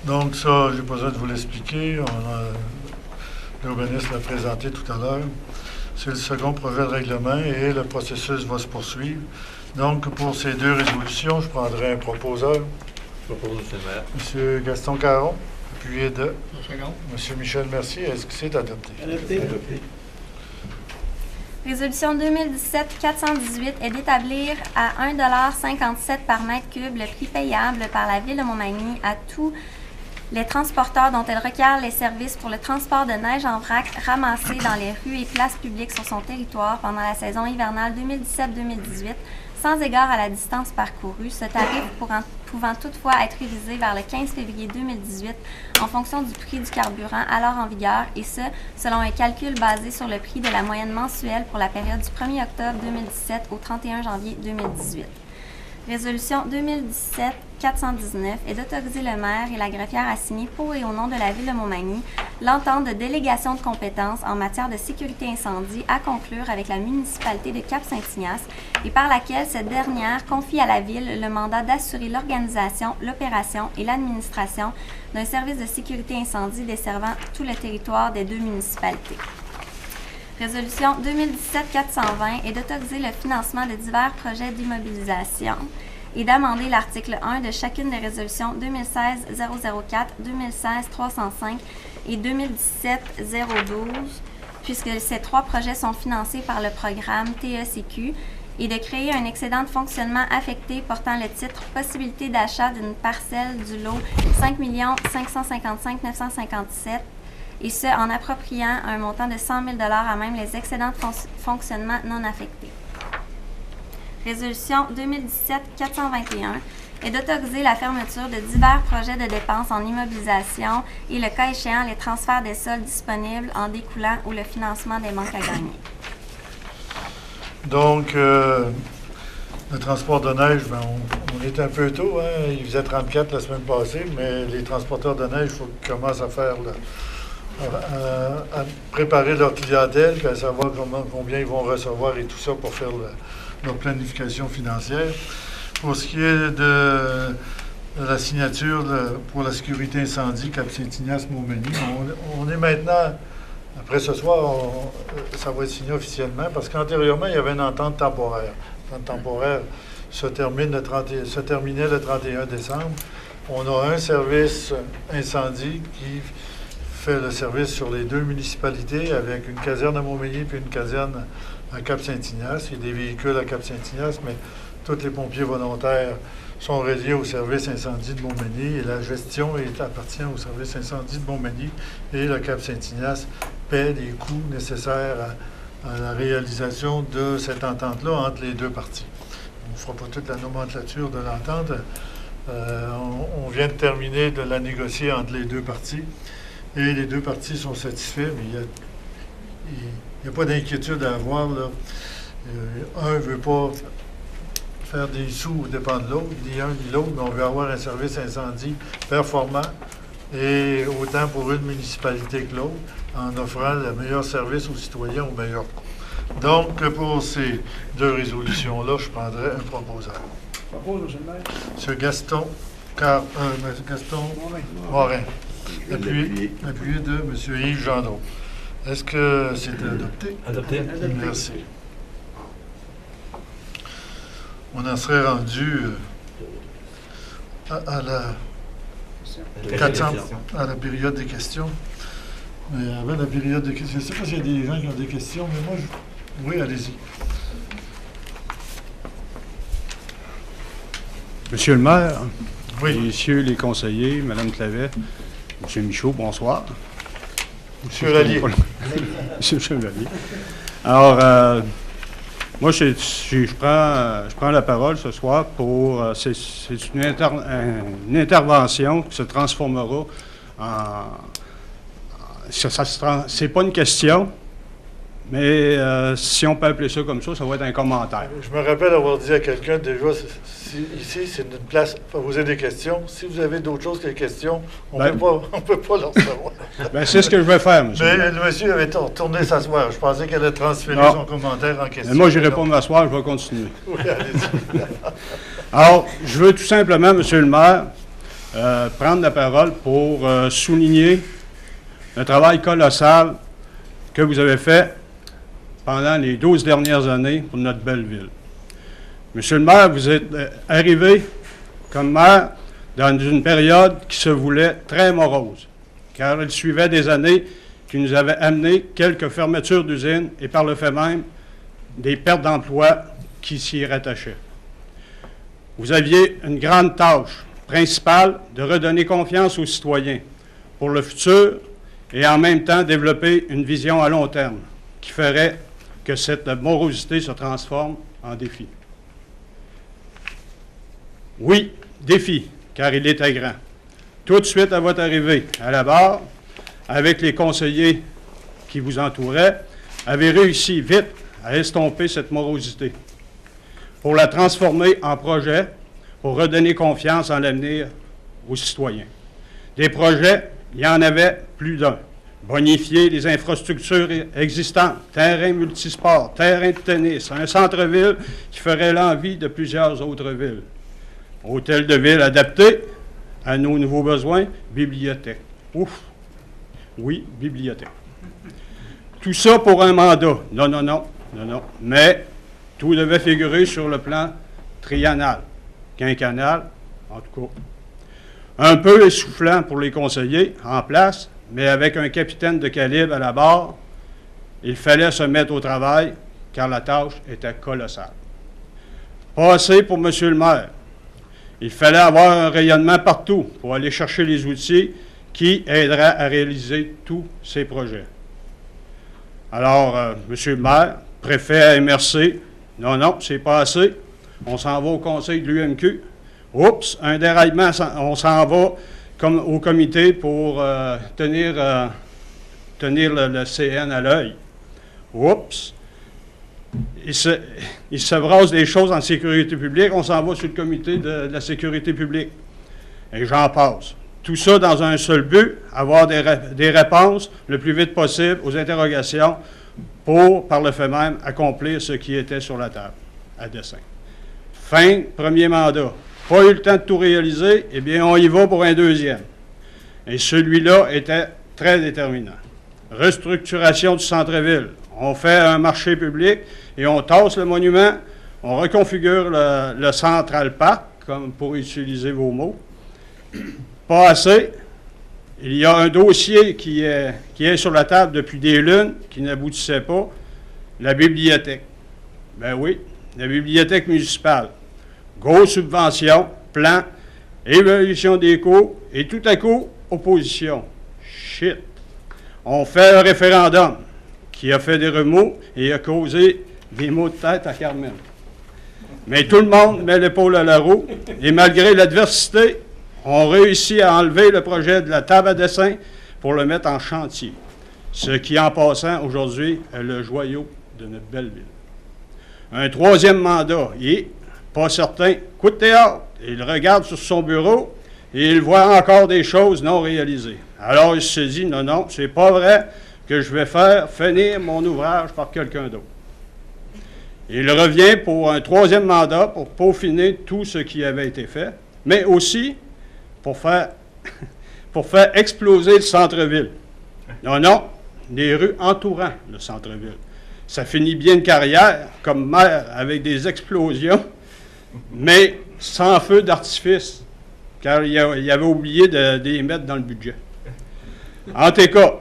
Donc ça, j'ai pas besoin de vous l'expliquer. L'urbaniste l'a présenté tout à l'heure. C'est le second projet de règlement et le processus va se poursuivre. Donc, pour ces 2 résolutions, je prendrai un proposeur. Je propose, monsieur le maire. Monsieur Gaston Caron, appuyé de Je seconde. Monsieur Michel Mercier. Est-ce que c'est adopté? Adopté. Résolution 2017-418 est d'établir à 1,57 $ par mètre cube le prix payable par la Ville de Montmagny à tous les transporteurs dont elle requiert les services pour le transport de neige en vrac ramassé dans les rues et places publiques sur son territoire pendant la saison hivernale 2017-2018, sans égard à la distance parcourue, ce tarif pouvant toutefois être révisé vers le 15 février 2018 en fonction du prix du carburant alors en vigueur, et ce, selon un calcul basé sur le prix de la moyenne mensuelle pour la période du 1er octobre 2017 au 31 janvier 2018. Résolution 2017-419 est d'autoriser le maire et la greffière à signer pour et au nom de la Ville de Montmagny l'entente de délégation de compétences en matière de sécurité incendie à conclure avec la municipalité de Cap-Saint-Ignace et par laquelle cette dernière confie à la Ville le mandat d'assurer l'organisation, l'opération et l'administration d'un service de sécurité incendie desservant tout le territoire des deux municipalités. Résolution 2017-420 est d'autoriser le financement de divers projets d'immobilisation et d'amender l'article 1 de chacune des résolutions 2016-004, 2016-305 et 2017-012, puisque ces trois projets sont financés par le programme TECQ, et de créer un excédent de fonctionnement affecté portant le titre « Possibilité d'achat d'une parcelle du lot 5 555 957 » et ce, en appropriant un montant de 100 000 $ à même les excédents de fonctionnement non affectés. Résolution 2017-421 est d'autoriser la fermeture de divers projets de dépenses en immobilisation et, le cas échéant, les transferts des soldes disponibles en découlant ou le financement des manques à gagner. Donc, le transport de neige, ben, on est un peu tôt. Hein? Il faisait 34 la semaine passée, mais les transporteurs de neige, il faut qu'ils commencent à faire à préparer leur clientèle, puis à savoir combien ils vont recevoir et tout ça pour faire leur planification financière. Pour ce qui est de la signature pour la sécurité incendie Cap-Saint-Ignace-Montmagny, on est maintenant, après ce soir, ça va être signé officiellement, parce qu'antérieurement, il y avait une entente temporaire. L'entente temporaire se terminait le 31 décembre. On a un service incendie qui fait le service sur les deux municipalités avec une caserne à Montmagny puis une caserne à Cap-Saint-Ignace. Il y a des véhicules à Cap-Saint-Ignace, mais tous les pompiers volontaires sont reliés au service incendie de Montmagny et la gestion appartient au service incendie de Montmagny et le Cap-Saint-Ignace paie les coûts nécessaires à la réalisation de cette entente-là entre les deux parties. On ne fera pas toute la nomenclature de l'entente. On vient de terminer de la négocier entre les deux parties. Et les deux parties sont satisfaits, mais il n'y a pas d'inquiétude à avoir. Là. Un ne veut pas faire des sous aux dépens de l'autre, ni un ni l'autre, mais on veut avoir un service incendie performant, et autant pour une municipalité que l'autre, en offrant le meilleur service aux citoyens au meilleur coût. Donc, pour ces deux résolutions-là, je prendrai un proposeur. Propose, monsieur le maire. M. Gaston Morin. Appuyé de M. Yves Gendron. Est-ce que c'est adopté? Adopté. Merci. On en serait rendu à la période des questions. Mais avant la période des questions, je ne sais pas s'il y a des gens qui ont des questions, mais moi, oui, allez-y. Monsieur le maire, Oui. messieurs les conseillers, Mme Clavet, M. Michaud, bonsoir. M. Lallier. Monsieur Chevalier. Alors, moi, je prends la parole ce soir pour... c'est une intervention qui se transformera en... C'est pas une question, mais si on peut appeler ça comme ça va être un commentaire. Je me rappelle avoir dit à quelqu'un déjà, ici, c'est une place pour poser des questions. Si vous avez d'autres choses que des questions, on ne peut pas leur savoir. Ben, c'est ce que je vais faire, monsieur. Mais le monsieur avait retourné s'asseoir. Je pensais qu'elle allait transférer son commentaire en question. Mais moi, je n'irai pas m'asseoir, je vais continuer. Oui, allez-y. Alors, je veux tout simplement, monsieur le maire, prendre la parole pour souligner le travail colossal que vous avez fait pendant les 12 dernières années pour notre belle ville. Monsieur le maire, vous êtes arrivé comme maire dans une période qui se voulait très morose, car il suivait des années qui nous avaient amené quelques fermetures d'usines et par le fait même des pertes d'emplois qui s'y rattachaient. Vous aviez une grande tâche principale de redonner confiance aux citoyens pour le futur et en même temps développer une vision à long terme qui ferait que cette morosité se transforme en défi. Oui, défi, car il était grand. Tout de suite à votre arrivée à la barre, avec les conseillers qui vous entouraient, avez réussi vite à estomper cette morosité, pour la transformer en projet, pour redonner confiance en l'avenir aux citoyens. Des projets, il y en avait plus d'un. Bonifier les infrastructures existantes, terrain multisport, terrain de tennis, un centre-ville qui ferait l'envie de plusieurs autres villes. Hôtel de ville adapté à nos nouveaux besoins, bibliothèque. Ouf! Oui, bibliothèque. Tout ça pour un mandat. Non. Mais tout devait figurer sur le plan triennal, quinquennal, en tout cas. Un peu essoufflant pour les conseillers en place, mais avec un capitaine de calibre à la barre, il fallait se mettre au travail, car la tâche était colossale. Pas assez pour M. le maire. Il fallait avoir un rayonnement partout pour aller chercher les outils qui aideraient à réaliser tous ces projets. Alors, M. le maire, préfet à MRC, non, c'est pas assez. On s'en va au conseil de l'UMQ. Oups, un déraillement, on s'en va comme au comité pour tenir le CN à l'œil. Oups, il se brasse des choses en sécurité publique, on s'en va sur le comité de la sécurité publique. Et j'en passe. Tout ça dans un seul but, avoir des réponses le plus vite possible aux interrogations pour, par le fait même, accomplir ce qui était sur la table, à dessein. Fin, premier mandat. Pas eu le temps de tout réaliser, eh bien, on y va pour un deuxième. Et celui-là était très déterminant. Restructuration du centre-ville. On fait un marché public et on tasse le monument, on reconfigure le Central Park, comme pour utiliser vos mots. Pas assez. Il y a un dossier qui est sur la table depuis des lunes, qui n'aboutissait pas, la bibliothèque. Ben oui, la bibliothèque municipale. Grosse subvention, plan, évaluation des coûts, et tout à coup, opposition. Shit. On fait un référendum qui a fait des remous et a causé des maux de tête à Carmen. Mais tout le monde met l'épaule à la roue, et malgré l'adversité, on réussit à enlever le projet de la table à dessin pour le mettre en chantier. Ce qui, en passant, aujourd'hui, est le joyau de notre belle ville. Un troisième mandat, il est pas certain, coup de théâtre. Il regarde sur son bureau et il voit encore des choses non réalisées. Alors il se dit, non, c'est pas vrai que je vais faire finir mon ouvrage par quelqu'un d'autre. Il revient pour un troisième mandat pour peaufiner tout ce qui avait été fait, mais aussi pour faire exploser le centre-ville. Non, les rues entourant le centre-ville. Ça finit bien une carrière comme maire avec des explosions, mais sans feu d'artifice, car il avait oublié de les mettre dans le budget. En tout cas,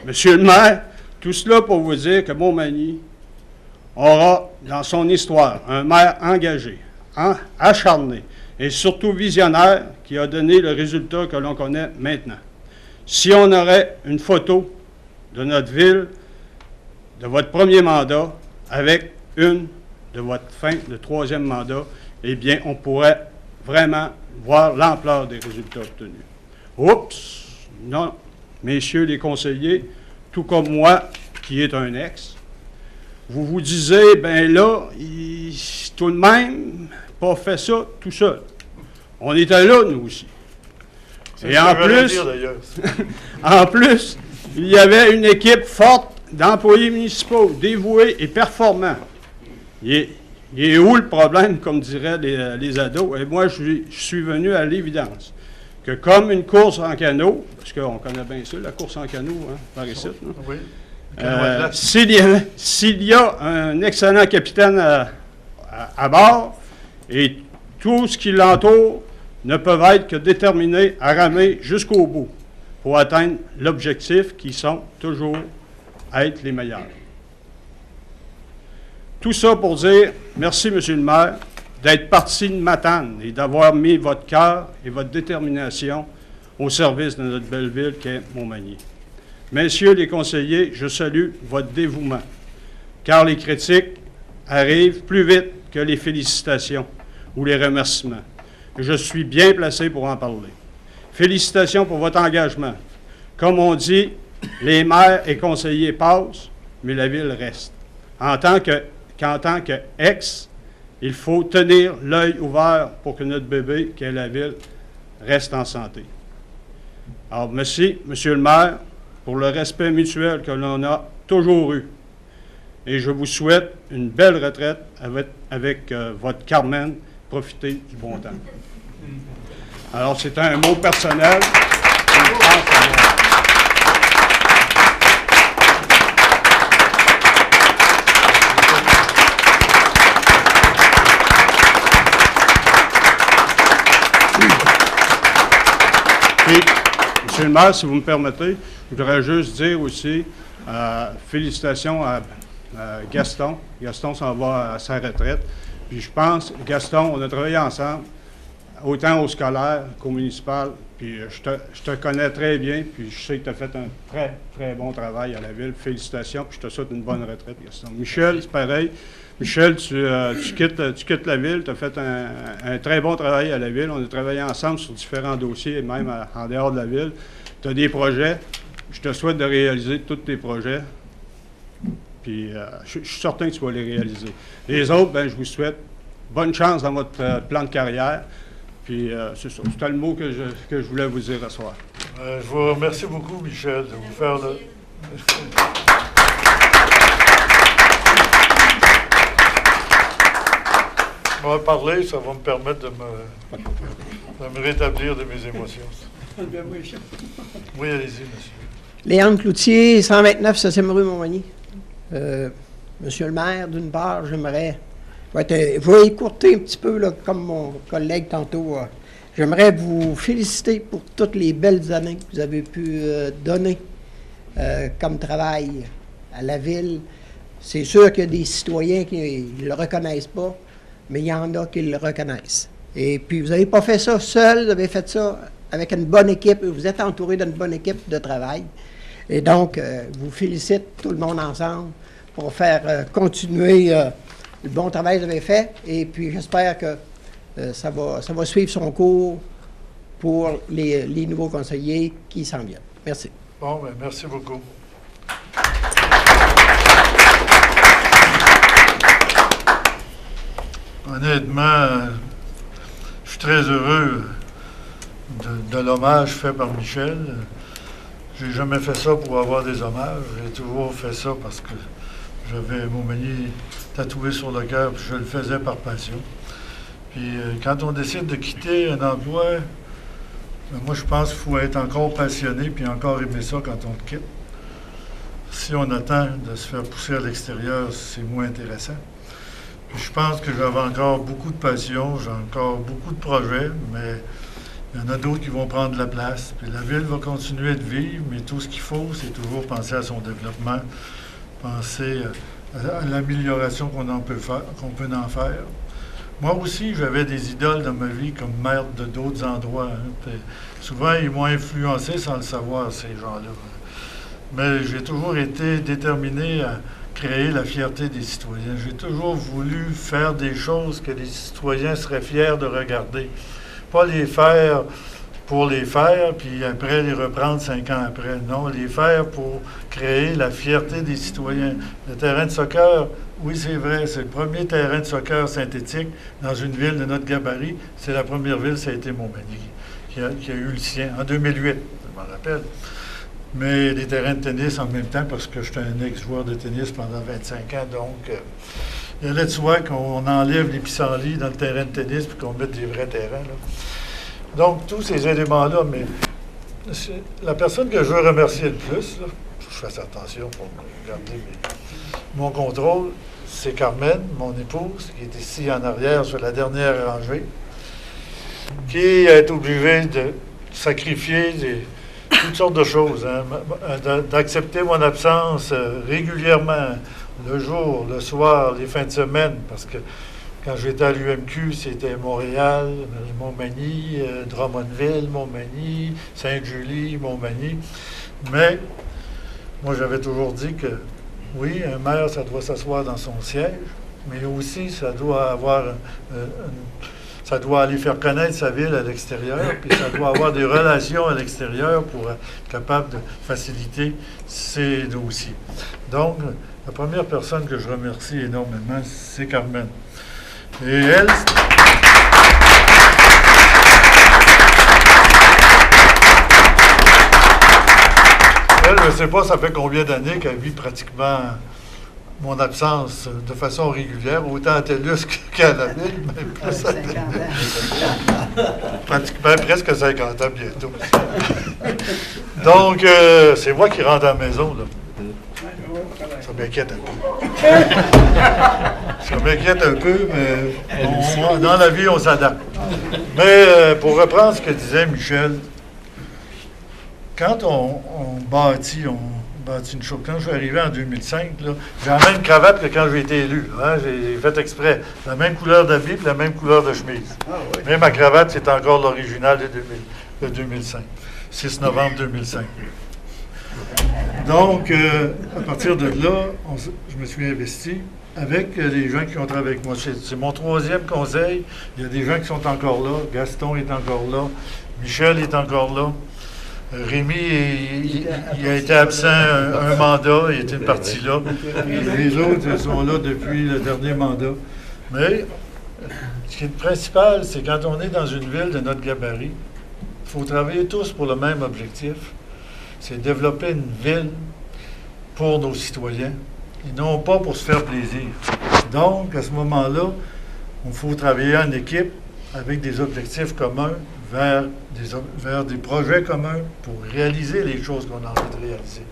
Monsieur le maire, tout cela pour vous dire que Montmagny aura dans son histoire un maire engagé, acharné et surtout visionnaire qui a donné le résultat que l'on connaît maintenant. Si on aurait une photo de notre ville, de votre premier mandat, avec une de votre fin de troisième mandat, eh bien, on pourrait vraiment voir l'ampleur des résultats obtenus. Oups! Non, messieurs les conseillers, tout comme moi, qui est un ex, vous vous disiez, ben là, tout de même, pas fait ça tout seul. On était là, nous aussi. Et en plus, en plus, il y avait une équipe forte d'employés municipaux, dévoués et performants. Il est où le problème, comme diraient les ados? Et moi, je suis venu à l'évidence que comme une course en canot, parce qu'on connaît bien ça, la course en canot, hein, par ici, hein? Oui. S'il y a un excellent capitaine à bord et tout ce qui l'entoure ne peuvent être que déterminés à ramer jusqu'au bout pour atteindre l'objectif qui sont toujours être les meilleurs. Tout ça pour dire merci, M. le maire, d'être parti de Matane et d'avoir mis votre cœur et votre détermination au service de notre belle ville qu'est Montmagny. Messieurs les conseillers, je salue votre dévouement, car les critiques arrivent plus vite que les félicitations ou les remerciements. Je suis bien placé pour en parler. Félicitations pour votre engagement. Comme on dit, les maires et conseillers passent, mais la ville reste. En tant qu'ex, il faut tenir l'œil ouvert pour que notre bébé, qui est la ville, reste en santé. Alors, merci, Monsieur le maire, pour le respect mutuel que l'on a toujours eu. Et je vous souhaite une belle retraite avec votre Carmen. Profitez du bon temps. Alors, c'est un mot personnel. Puis, M. le maire, si vous me permettez, je voudrais juste dire aussi félicitations à Gaston. Gaston s'en va à sa retraite. Puis je pense, Gaston, on a travaillé ensemble, autant au scolaire qu'au municipal. Puis je te connais très bien, puis je sais que tu as fait un très, très bon travail à la ville. Félicitations, puis je te souhaite une bonne retraite, Gaston. Michel, c'est pareil. Michel, tu quittes la ville, tu as fait un très bon travail à la ville. On a travaillé ensemble sur différents dossiers, même en dehors de la ville. Tu as des projets. Je te souhaite de réaliser tous tes projets. Puis je suis certain que tu vas les réaliser. Les autres, ben, je vous souhaite bonne chance dans votre plan de carrière. Puis c'est ça. C'était le mot que je voulais vous dire ce soir. Je vous remercie beaucoup, Michel, de vous faire le... On va parler, ça va me permettre de me rétablir de mes émotions. Oui, allez-y, monsieur. Léandre Cloutier, 129 7e rue Montmagny. Monsieur le maire, d'une part, je vais écourter un petit peu, là, comme mon collègue tantôt. J'aimerais vous féliciter pour toutes les belles années que vous avez pu donner comme travail à la ville. C'est sûr qu'il y a des citoyens qui ne le reconnaissent pas, mais il y en a qui le reconnaissent. Et puis, vous n'avez pas fait ça seul, vous avez fait ça avec une bonne équipe. Vous êtes entouré d'une bonne équipe de travail. Et donc, je vous félicite tout le monde ensemble pour faire continuer le bon travail que vous avez fait. Et puis, j'espère que ça va suivre son cours pour les nouveaux conseillers qui s'en viennent. Merci. Bon, bien, merci beaucoup. Honnêtement, je suis très heureux de l'hommage fait par Michel. J'ai jamais fait ça pour avoir des hommages. J'ai toujours fait ça parce que j'avais Montmagny tatoué sur le cœur, puis je le faisais par passion. Puis quand on décide de quitter un emploi, moi je pense qu'il faut être encore passionné puis encore aimer ça quand on le quitte. Si on attend de se faire pousser à l'extérieur, c'est moins intéressant. Puis je pense que j'avais encore beaucoup de passion, j'ai encore beaucoup de projets, mais il y en a d'autres qui vont prendre la place. Puis la ville va continuer de vivre, mais tout ce qu'il faut, c'est toujours penser à son développement, penser à l'amélioration qu'on peut en faire. Moi aussi, j'avais des idoles dans ma vie comme maire de d'autres endroits. Hein. Souvent, ils m'ont influencé sans le savoir, ces gens-là. Mais j'ai toujours été déterminé à créer la fierté des citoyens. J'ai toujours voulu faire des choses que les citoyens seraient fiers de regarder. Pas les faire pour les faire, puis après les reprendre 5 ans après. Non, les faire pour créer la fierté des citoyens. Le terrain de soccer, oui, c'est vrai, c'est le premier terrain de soccer synthétique dans une ville de notre gabarit. C'est la première ville, ça a été Montmagny, qui a eu le sien en 2008, je m'en rappelle. Mais des terrains de tennis en même temps, parce que j'étais un ex-joueur de tennis pendant 25 ans, donc il allait de soi qu'on enlève les pissenlits dans le terrain de tennis puis qu'on mette des vrais terrains, là. Donc, tous ces éléments-là, mais la personne que je veux remercier le plus, là, je fasse attention pour garder mon contrôle, c'est Carmen, mon épouse, qui est ici en arrière sur la dernière rangée. qui est obligé de sacrifier toutes sortes de choses, hein, d'accepter mon absence régulièrement, le jour, le soir, les fins de semaine, parce que quand j'étais à l'UMQ, c'était Montréal, Montmagny, Drummondville, Montmagny, Sainte-Julie, Montmagny. Mais moi, j'avais toujours dit que oui, un maire, ça doit s'asseoir dans son siège, mais aussi ça doit avoir ça doit aller faire connaître sa ville à l'extérieur, puis ça doit avoir des relations à l'extérieur pour être capable de faciliter ses dossiers. Donc, la première personne que je remercie énormément, c'est Carmen. Et elle... Elle, je ne sais pas, ça fait combien d'années qu'elle vit pratiquement mon absence de façon régulière, autant à TELUS qu'à la ville, même plus. 50 ans. Pratiquement presque 50 ans bientôt. Donc, c'est moi qui rentre à la maison, là. Ça m'inquiète un peu. Ça m'inquiète un peu, mais dans la vie, on s'adapte. Mais pour reprendre ce que disait Michel, quand on bâtit une chose. Quand je suis arrivé en 2005, j'ai la même cravate que quand j'ai été élu. Hein, j'ai fait exprès. La même couleur d'habit et la même couleur de chemise. Ah, oui. Mais ma cravate, c'est encore l'original de 2005. 6 novembre 2005. Donc, à partir de là, je me suis investi avec les gens qui ont travaillé avec moi. C'est mon 3e conseil. Il y a des gens qui sont encore là. Gaston est encore là. Michel est encore là. Rémi, il a été absent un mandat, il était parti là. Les autres sont là depuis le dernier mandat. Mais ce qui est principal, c'est quand on est dans une ville de notre gabarit, il faut travailler tous pour le même objectif. C'est développer une ville pour nos citoyens et non pas pour se faire plaisir. Donc, à ce moment-là, il faut travailler en équipe avec des objectifs communs vers des projets communs pour réaliser les choses qu'on a envie de réaliser.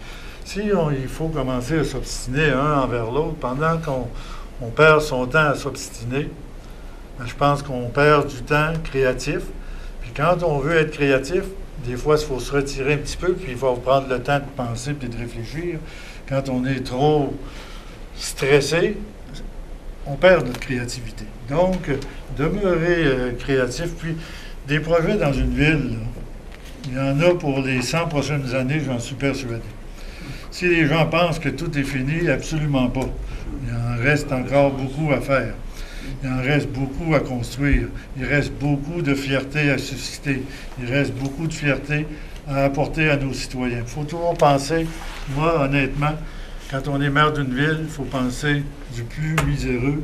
Si il faut commencer à s'obstiner un envers l'autre, pendant qu'on perd son temps à s'obstiner, ben, je pense qu'on perd du temps créatif. Puis quand on veut être créatif, des fois, il faut se retirer un petit peu, puis il faut prendre le temps de penser et de réfléchir. Quand on est trop stressé, on perd notre créativité. Donc, demeurer créatif, puis des projets dans une ville, là, il y en a pour les 100 prochaines années, j'en suis persuadé. Si les gens pensent que tout est fini, absolument pas. Il en reste encore beaucoup à faire. Il en reste beaucoup à construire. Il reste beaucoup de fierté à susciter. Il reste beaucoup de fierté à apporter à nos citoyens. Il faut toujours penser, moi, honnêtement, quand on est maire d'une ville, il faut penser du plus miséreux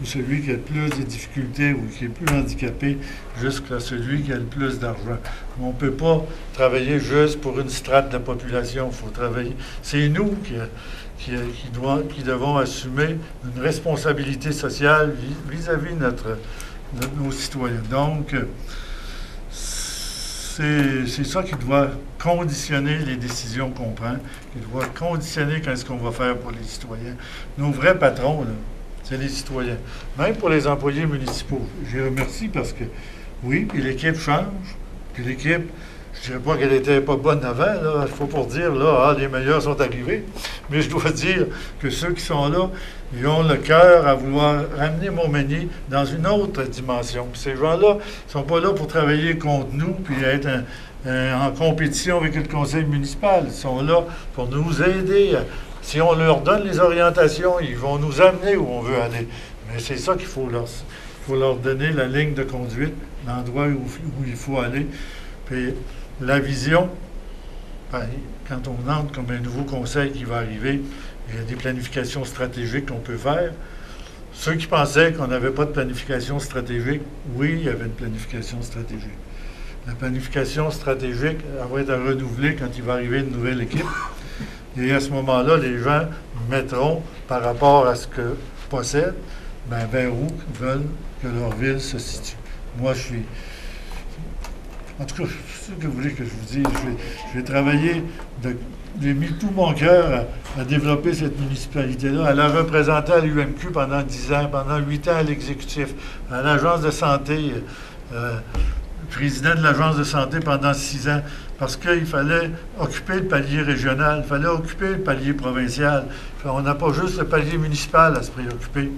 ou celui qui a le plus de difficultés ou qui est plus handicapé jusqu'à celui qui a le plus d'argent. On ne peut pas travailler juste pour une strate de la population. Il faut travailler. C'est nous qui devons assumer une responsabilité sociale vis-à-vis de nos citoyens. Donc, c'est ça qui doit conditionner les décisions qu'on prend, qui doit conditionner qu'est-ce qu'on va faire pour les citoyens. Nos vrais patrons, là, c'est les citoyens. Même pour les employés municipaux. Je les remercie parce que, oui, puis l'équipe change, puis l'équipe, je ne dirais pas qu'elle n'était pas bonne avant, là, il faut pour dire, là, les meilleurs sont arrivés, mais je dois dire que ceux qui sont là, ils ont le cœur à vouloir ramener Montmagny dans une autre dimension. Puis ces gens-là ne sont pas là pour travailler contre nous, puis être en compétition avec le conseil municipal. Ils sont là pour nous aider. Si on leur donne les orientations, ils vont nous amener où on veut aller. Mais c'est ça qu'il faut leur donner la ligne de conduite, l'endroit où il faut aller. Puis la vision, ben, quand on entre comme un nouveau conseil qui va arriver, il y a des planifications stratégiques qu'on peut faire. Ceux qui pensaient qu'on n'avait pas de planification stratégique, oui, il y avait une planification stratégique. La planification stratégique, elle va être à renouveler quand il va arriver une nouvelle équipe. Et à ce moment-là, les gens mettront, par rapport à ce que possèdent, ben, vers où ils veulent que leur ville se situe. Moi, je suis... En tout cas, c'est ce que vous voulez que je vous dise. Je vais travailler, j'ai mis tout mon cœur à développer cette municipalité-là, à la représenter à l'UMQ pendant 10 ans, pendant 8 ans à l'exécutif, à l'agence de santé. président de l'Agence de santé pendant 6 ans, parce qu'il fallait occuper le palier régional, il fallait occuper le palier provincial. On n'a pas juste le palier municipal à se préoccuper.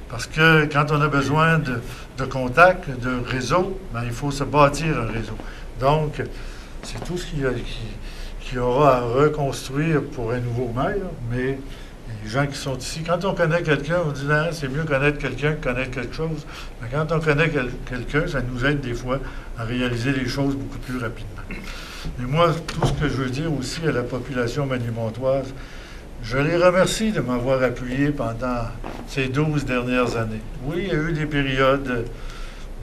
Parce que quand on a besoin de contacts, de réseau, ben, il faut se bâtir un réseau. Donc, c'est tout ce qu'il y aura à reconstruire pour un nouveau maire, mais les gens qui sont ici, quand on connaît quelqu'un, on dit non, c'est mieux connaître quelqu'un que connaître quelque chose. Mais quand on connaît quelqu'un, ça nous aide des fois à réaliser les choses beaucoup plus rapidement. Et moi, tout ce que je veux dire aussi à la population manimontoise, je les remercie de m'avoir appuyé pendant ces 12 dernières années. Oui, il y a eu des périodes,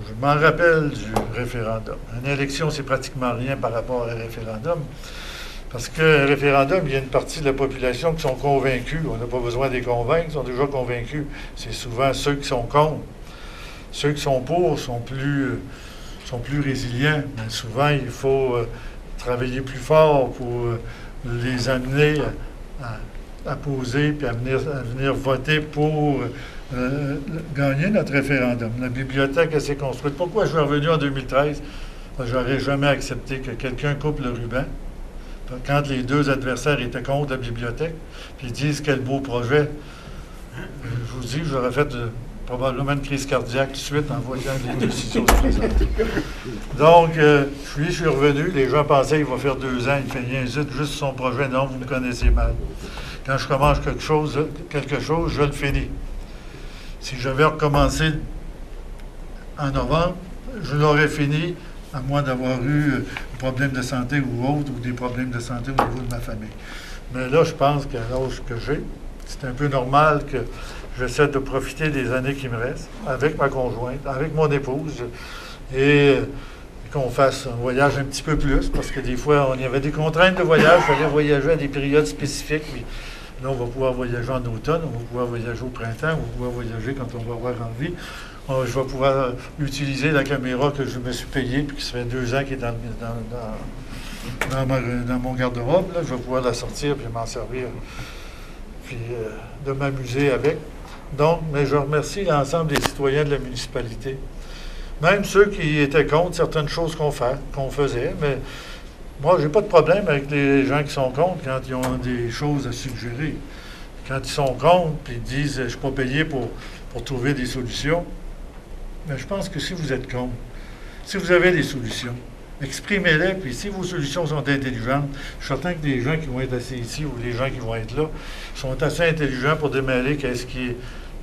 je m'en rappelle du référendum. Une élection, c'est pratiquement rien par rapport à un référendum. Parce qu'un référendum, il y a une partie de la population qui sont convaincus. On n'a pas besoin de les convaincre, ils sont déjà convaincus. C'est souvent ceux qui sont contre. Ceux qui sont pour sont plus résilients. Mais souvent, il faut travailler plus fort pour les amener à poser puis à venir voter pour gagner notre référendum. La bibliothèque, elle s'est construite. Pourquoi je suis revenu en 2013? Je n'aurais jamais accepté que quelqu'un coupe le ruban. Quand les deux adversaires étaient contre la bibliothèque, puis ils disent quel beau projet, je vous dis, j'aurais fait probablement une crise cardiaque tout de suite en voyant les décisions se présenter. Donc, je suis revenu. Les gens pensaient qu'il va faire 2 ans, il fait rien juste son projet. Non, vous me connaissez mal. Quand je commence quelque chose, je le finis. Si j'avais recommencé en novembre, je l'aurais fini, à moins d'avoir eu un problème de santé ou autre, ou des problèmes de santé au niveau de ma famille. Mais là, je pense qu'à l'âge que j'ai, c'est un peu normal que j'essaie de profiter des années qui me restent, avec ma conjointe, avec mon épouse, et qu'on fasse un voyage un petit peu plus, parce que des fois, il y avait des contraintes de voyage, il fallait voyager à des périodes spécifiques, puis là, on va pouvoir voyager en automne, on va pouvoir voyager au printemps, on va pouvoir voyager quand on va avoir envie. Je vais pouvoir utiliser la caméra que je me suis payée, puis qui ça fait 2 ans qui est dans mon garde-robe. Là. Je vais pouvoir la sortir, puis m'en servir, puis de m'amuser avec. Donc, mais je remercie l'ensemble des citoyens de la municipalité. Même ceux qui étaient contre certaines choses qu'on faisait, mais moi, j'ai pas de problème avec les gens qui sont contre quand ils ont des choses à suggérer. Quand ils sont contre, puis ils disent « je ne suis pas payé pour trouver des solutions », mais je pense que si vous êtes contre, si vous avez des solutions, exprimez-les, puis si vos solutions sont intelligentes, je suis certain que les gens qui vont être assis ici ou les gens qui vont être là sont assez intelligents pour démêler qu'est-ce qui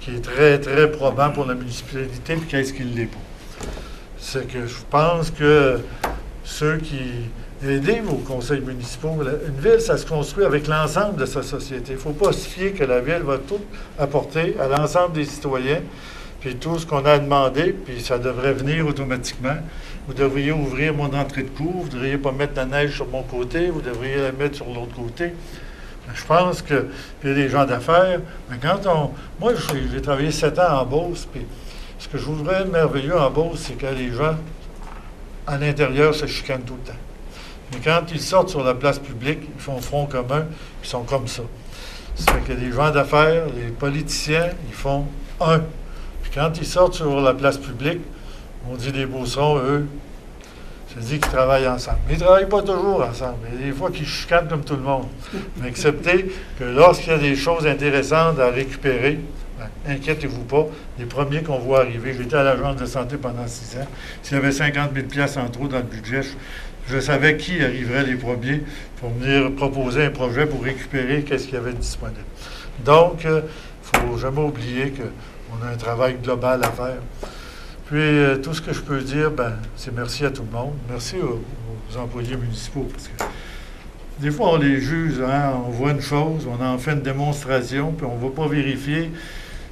est très, très probant pour la municipalité, puis qu'est-ce qui ne l'est pas. C'est que je pense que ceux qui aident vos conseils municipaux, une ville, ça se construit avec l'ensemble de sa société. Il ne faut pas se fier que la ville va tout apporter à l'ensemble des citoyens, puis tout ce qu'on a demandé, puis ça devrait venir automatiquement. Vous devriez ouvrir mon entrée de cour, vous ne devriez pas mettre la neige sur mon côté, vous devriez la mettre sur l'autre côté. Je pense que, puis les gens d'affaires, mais moi, j'ai travaillé 7 ans en Beauce, puis ce que je trouverais merveilleux en Beauce, c'est que les gens, à l'intérieur, se chicanent tout le temps. Mais quand ils sortent sur la place publique, ils font front commun, ils sont comme ça. Ça fait que les gens d'affaires, les politiciens, ils font un. Puis quand ils sortent sur la place publique, on dit les Beaucerons, eux, c'est dit qu'ils travaillent ensemble. Mais ils ne travaillent pas toujours ensemble. Il y a des fois qu'ils chicanent comme tout le monde. Mais acceptez que lorsqu'il y a des choses intéressantes à récupérer, ben, inquiétez-vous pas, les premiers qu'on voit arriver. J'étais à l'agence de santé pendant 6 ans. S'il y avait 50 000 $, en trop dans le budget, je savais qui arriverait les premiers pour venir proposer un projet pour récupérer qu'est-ce qu'il y avait de disponible. Donc, il ne faut jamais oublier qu'on a un travail global à faire. Puis, tout ce que je peux dire, c'est merci à tout le monde. Merci aux employés municipaux, parce que des fois, on les juge, hein, on voit une chose, on en fait une démonstration, puis on ne va pas vérifier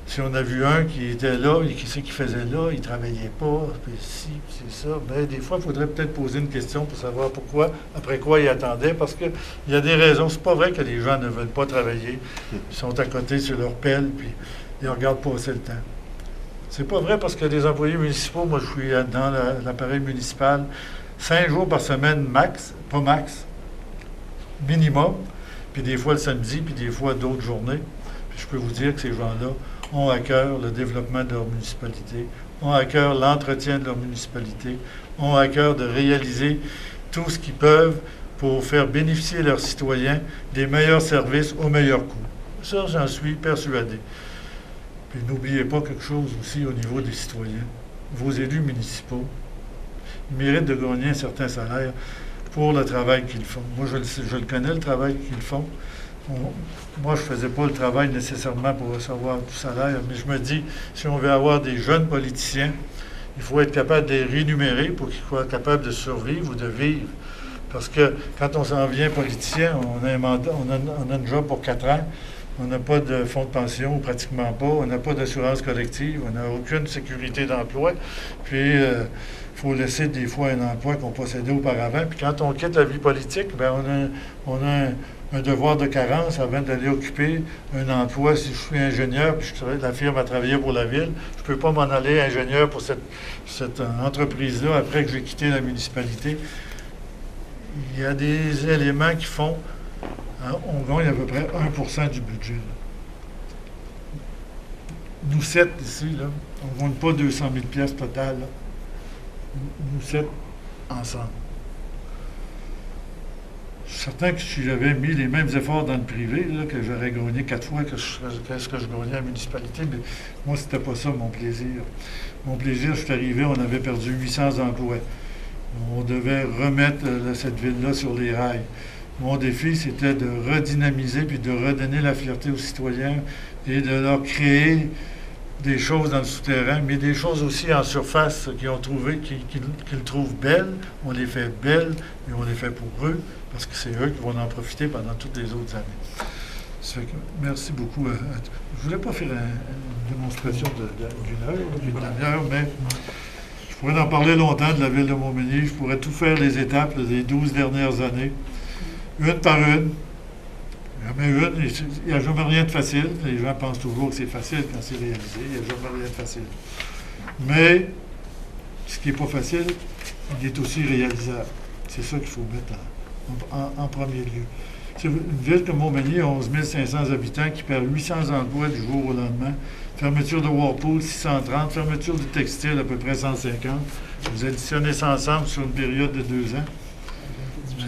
si on a vu un qui était là, et qui sait qu'il faisait là, il ne travaillait pas, puis si, c'est ça. Mais des fois, il faudrait peut-être poser une question pour savoir pourquoi, après quoi il attendait, parce qu'il y a des raisons. C'est pas vrai que les gens ne veulent pas travailler, ils sont à côté sur leur pelle, puis ils regardent passer le temps. C'est pas vrai parce que les employés municipaux, moi je suis dans l'appareil municipal 5 jours par semaine max, pas max, minimum, puis des fois le samedi, puis des fois d'autres journées. Puis je peux vous dire que ces gens-là ont à cœur le développement de leur municipalité, ont à cœur l'entretien de leur municipalité, ont à cœur de réaliser tout ce qu'ils peuvent pour faire bénéficier leurs citoyens des meilleurs services au meilleur coût. Ça, j'en suis persuadé. Puis n'oubliez pas quelque chose aussi au niveau des citoyens. Vos élus municipaux, ils méritent de gagner un certain salaire pour le travail qu'ils font. Moi, je le connais, le travail qu'ils font. Moi, je ne faisais pas le travail nécessairement pour recevoir du salaire, mais je me dis, si on veut avoir des jeunes politiciens, il faut être capable de les rémunérer pour qu'ils soient capables de survivre ou de vivre. Parce que quand on s'en vient politicien, on a un mandat, on a un job pour 4 ans, on n'a pas de fonds de pension, ou pratiquement pas, on n'a pas d'assurance collective, on n'a aucune sécurité d'emploi. Puis, il faut laisser des fois un emploi qu'on possédait auparavant. Puis quand on quitte la vie politique, bien, on a un devoir de carence avant d'aller occuper un emploi. Si je suis ingénieur, puis la firme a travaillé pour la ville, je ne peux pas m'en aller ingénieur pour cette entreprise-là après que j'ai quitté la municipalité. Il y a des éléments qui font, on gagne à peu près 1% du budget. Là. Nous 7 ici, là, on ne gagne pas 200 000 piastres total. Là. Nous 7 ensemble. Je suis certain que si j'avais mis les mêmes efforts dans le privé, là, que j'aurais gagné 4 fois ce que je gagnais à la municipalité, mais moi, c'était pas ça mon plaisir. Mon plaisir, je suis arrivé, on avait perdu 800 emplois. On devait remettre cette ville-là sur les rails. Mon défi, c'était de redynamiser puis de redonner la fierté aux citoyens et de leur créer des choses dans le souterrain, mais des choses aussi en surface qu'ils ont trouvé, qu'ils trouvent belles. On les fait belles, mais on les fait pour eux, parce que c'est eux qui vont en profiter pendant toutes les autres années. Ça fait que, merci beaucoup. Je ne voulais pas faire une démonstration d'une heure, d'une demi-heure, mais je pourrais en parler longtemps de la ville de Montmagny. Je pourrais tout faire les étapes des 12 dernières années, une par une. Jamais une, il n'y a jamais rien de facile. Les gens pensent toujours que c'est facile quand c'est réalisé. Il n'y a jamais rien de facile. Mais ce qui n'est pas facile, il est aussi réalisable. C'est ça qu'il faut mettre en premier lieu. C'est une ville comme Montmagny, 11 500 habitants, qui perd 800 emplois du jour au lendemain. Fermeture de Whirlpool, 630. Fermeture du textile, à peu près 150. Vous additionnez ça ensemble sur une période de 2 ans.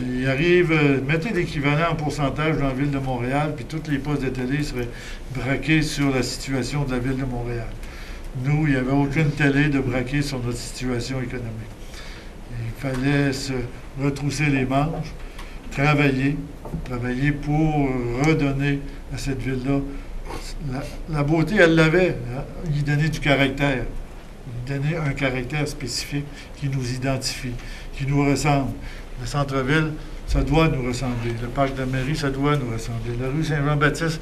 Il arrive, mettez l'équivalent en pourcentage dans la ville de Montréal, puis tous les postes de télé seraient braqués sur la situation de la ville de Montréal. Nous, il n'y avait aucune télé de braquer sur notre situation économique. Il fallait se retrousser les manches, travailler pour redonner à cette ville-là. La beauté, elle l'avait, hein? Y donner du caractère, y donner un caractère spécifique qui nous identifie, qui nous ressemble. Le centre-ville, ça doit nous ressembler. Le parc de la mairie, ça doit nous ressembler. La rue Saint-Jean-Baptiste,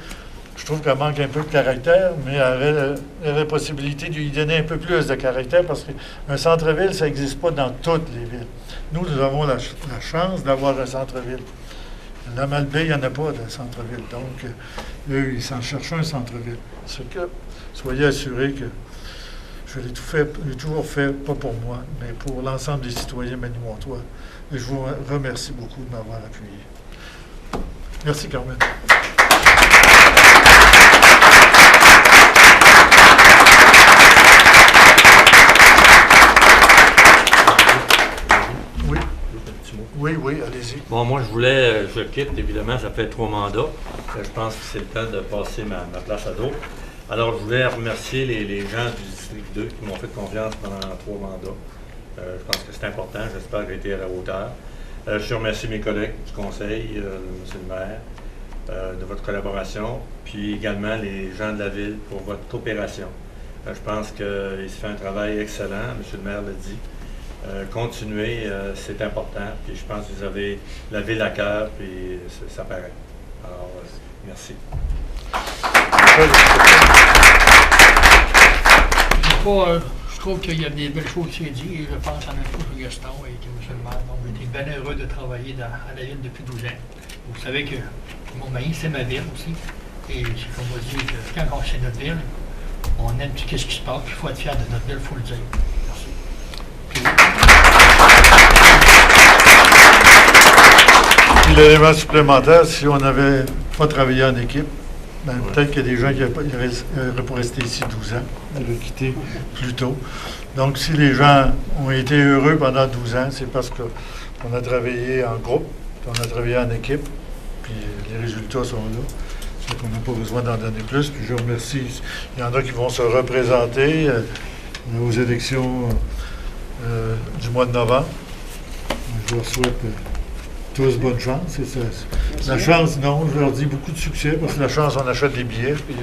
je trouve qu'elle manque un peu de caractère, mais elle aurait la possibilité de lui donner un peu plus de caractère parce qu'un centre-ville, ça n'existe pas dans toutes les villes. Nous avons la chance d'avoir un centre-ville. La Malbaie, il n'y en a pas de centre-ville. Donc, eux, ils s'en cherchent un centre-ville. Ce que, soyez assurés que je l'ai toujours fait, pas pour moi, mais pour l'ensemble des citoyens magnomontois. Et je vous remercie beaucoup de m'avoir appuyé. Merci, Carmen. Oui, allez-y. Bon, moi, je quitte, évidemment, ça fait 3 mandats. Je pense que c'est le temps de passer ma place à d'autres. Alors, je voulais remercier les gens du district 2 qui m'ont fait confiance pendant 3 mandats. Je pense que c'est important. J'espère que j'ai été à la hauteur. Je remercie mes collègues du conseil, M. le maire, de votre collaboration, puis également les gens de la ville pour votre coopération. Je pense qu'il se fait un travail excellent, M. le maire l'a dit. Continuez, c'est important, puis je pense que vous avez la ville à cœur, puis ça paraît. Alors, merci. Je trouve qu'il y a des belles choses qui sont dites, et je pense à la même chose que Gaston et que M. le maire. Donc, j'ai été bien heureux de travailler à la ville depuis 12 ans. Vous savez que Montmagny, c'est ma ville aussi, et c'est comme on dit, que quand c'est notre ville, on aime ce qui se passe, il faut être fier de notre ville, il faut le dire. Puis l'élément supplémentaire, si on n'avait pas travaillé en équipe, Ben, peut-être qu'il y a des gens qui n'auraient pas resté ici 12 ans, auraient quitté plus tôt. Donc, si les gens ont été heureux pendant 12 ans, c'est parce qu'on a travaillé en groupe, on a travaillé en équipe, puis les résultats sont là. Donc, on n'a pas besoin d'en donner plus. Puis je remercie. Il y en a qui vont se représenter aux élections du mois de novembre. Je leur souhaite tous bonne chance. Et la chance, non, je leur dis beaucoup de succès, parce que la chance, on achète des billets. Puis,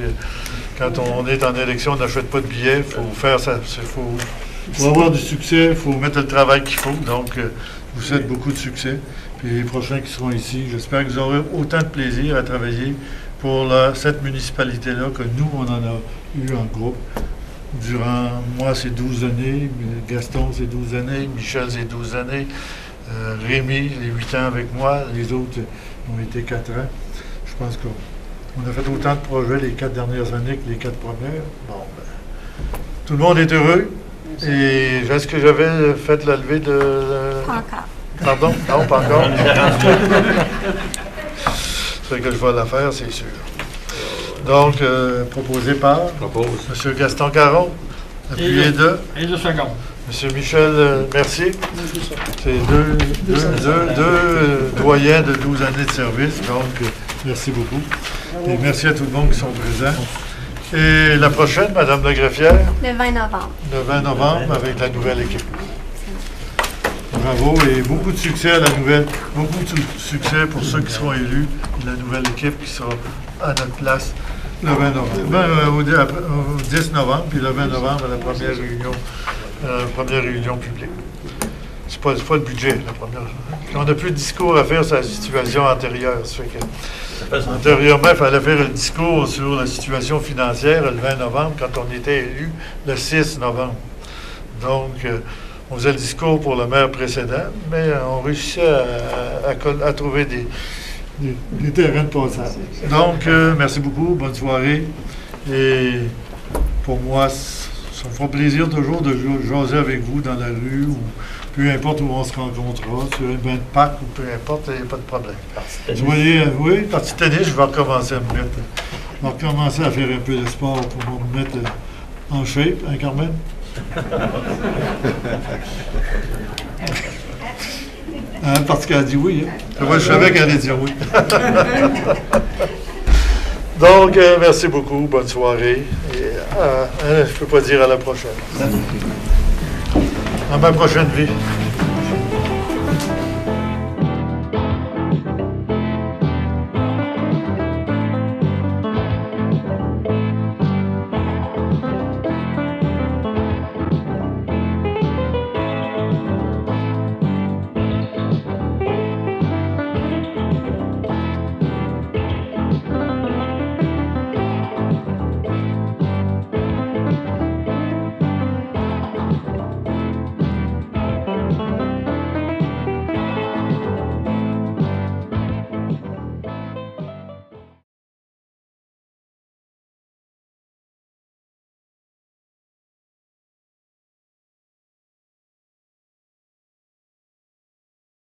quand on est en élection, on n'achète pas de billets. Il faut faire ça. Pour avoir du succès, il faut mettre le travail qu'il faut. Donc, je vous souhaite beaucoup de succès. Puis les prochains qui seront ici, j'espère que vous aurez autant de plaisir à travailler pour cette municipalité-là que nous, on en a eu en groupe. Durant, moi, ces 12 années, Gaston, ces 12 années, Michel, ces 12 années, Rémi, les 8 ans avec moi, les autres ont été 4 ans. Je pense qu'on a fait autant de projets les 4 dernières années que les 4 premières. Bon, ben, tout le monde est heureux. Et est-ce que j'avais fait la levée de... Pas encore. Pardon? Non, pas encore. C'est que je vais la faire, c'est sûr. Donc, proposé par M. Gaston Caron, appuyé de Et de secondes. M. Michel Mercier. C'est deux doyens de 12 années de service. Donc, merci beaucoup. Et merci à tout le monde qui sont présents. Et la prochaine, Mme la greffière? Le 20 novembre. Le 20 novembre, avec la nouvelle équipe. Bravo et beaucoup de succès à la nouvelle. Beaucoup de succès pour ceux qui seront élus et la nouvelle équipe qui sera à notre place le 20 novembre. Au 10 novembre, puis le 20 novembre, à la première réunion publique. C'est pas le budget, la première. Puis on n'a plus de discours à faire sur la situation antérieure. Ça fait que, antérieurement, il fallait faire le discours sur la situation financière le 20 novembre, quand on était élu le 6 novembre. Donc, on faisait le discours pour le maire précédent, mais on réussissait à trouver des terrains de passage. Donc, merci beaucoup, bonne soirée. Et pour moi, ça me fera plaisir toujours de jaser avec vous dans la rue, ou peu importe où on se rencontrera, sur un bain de Pâques, ou peu importe, il n'y a pas de problème. Vous voyez, oui, partie tennis, je vais recommencer à me mettre. Je vais recommencer à faire un peu de sport pour me mettre en shape, hein, Carmen? Parce qu'elle a dit oui. Hein? Moi, je savais qu'elle allait dire oui. Donc, merci beaucoup. Bonne soirée. Et, je ne peux pas dire à la prochaine. À ma prochaine vie.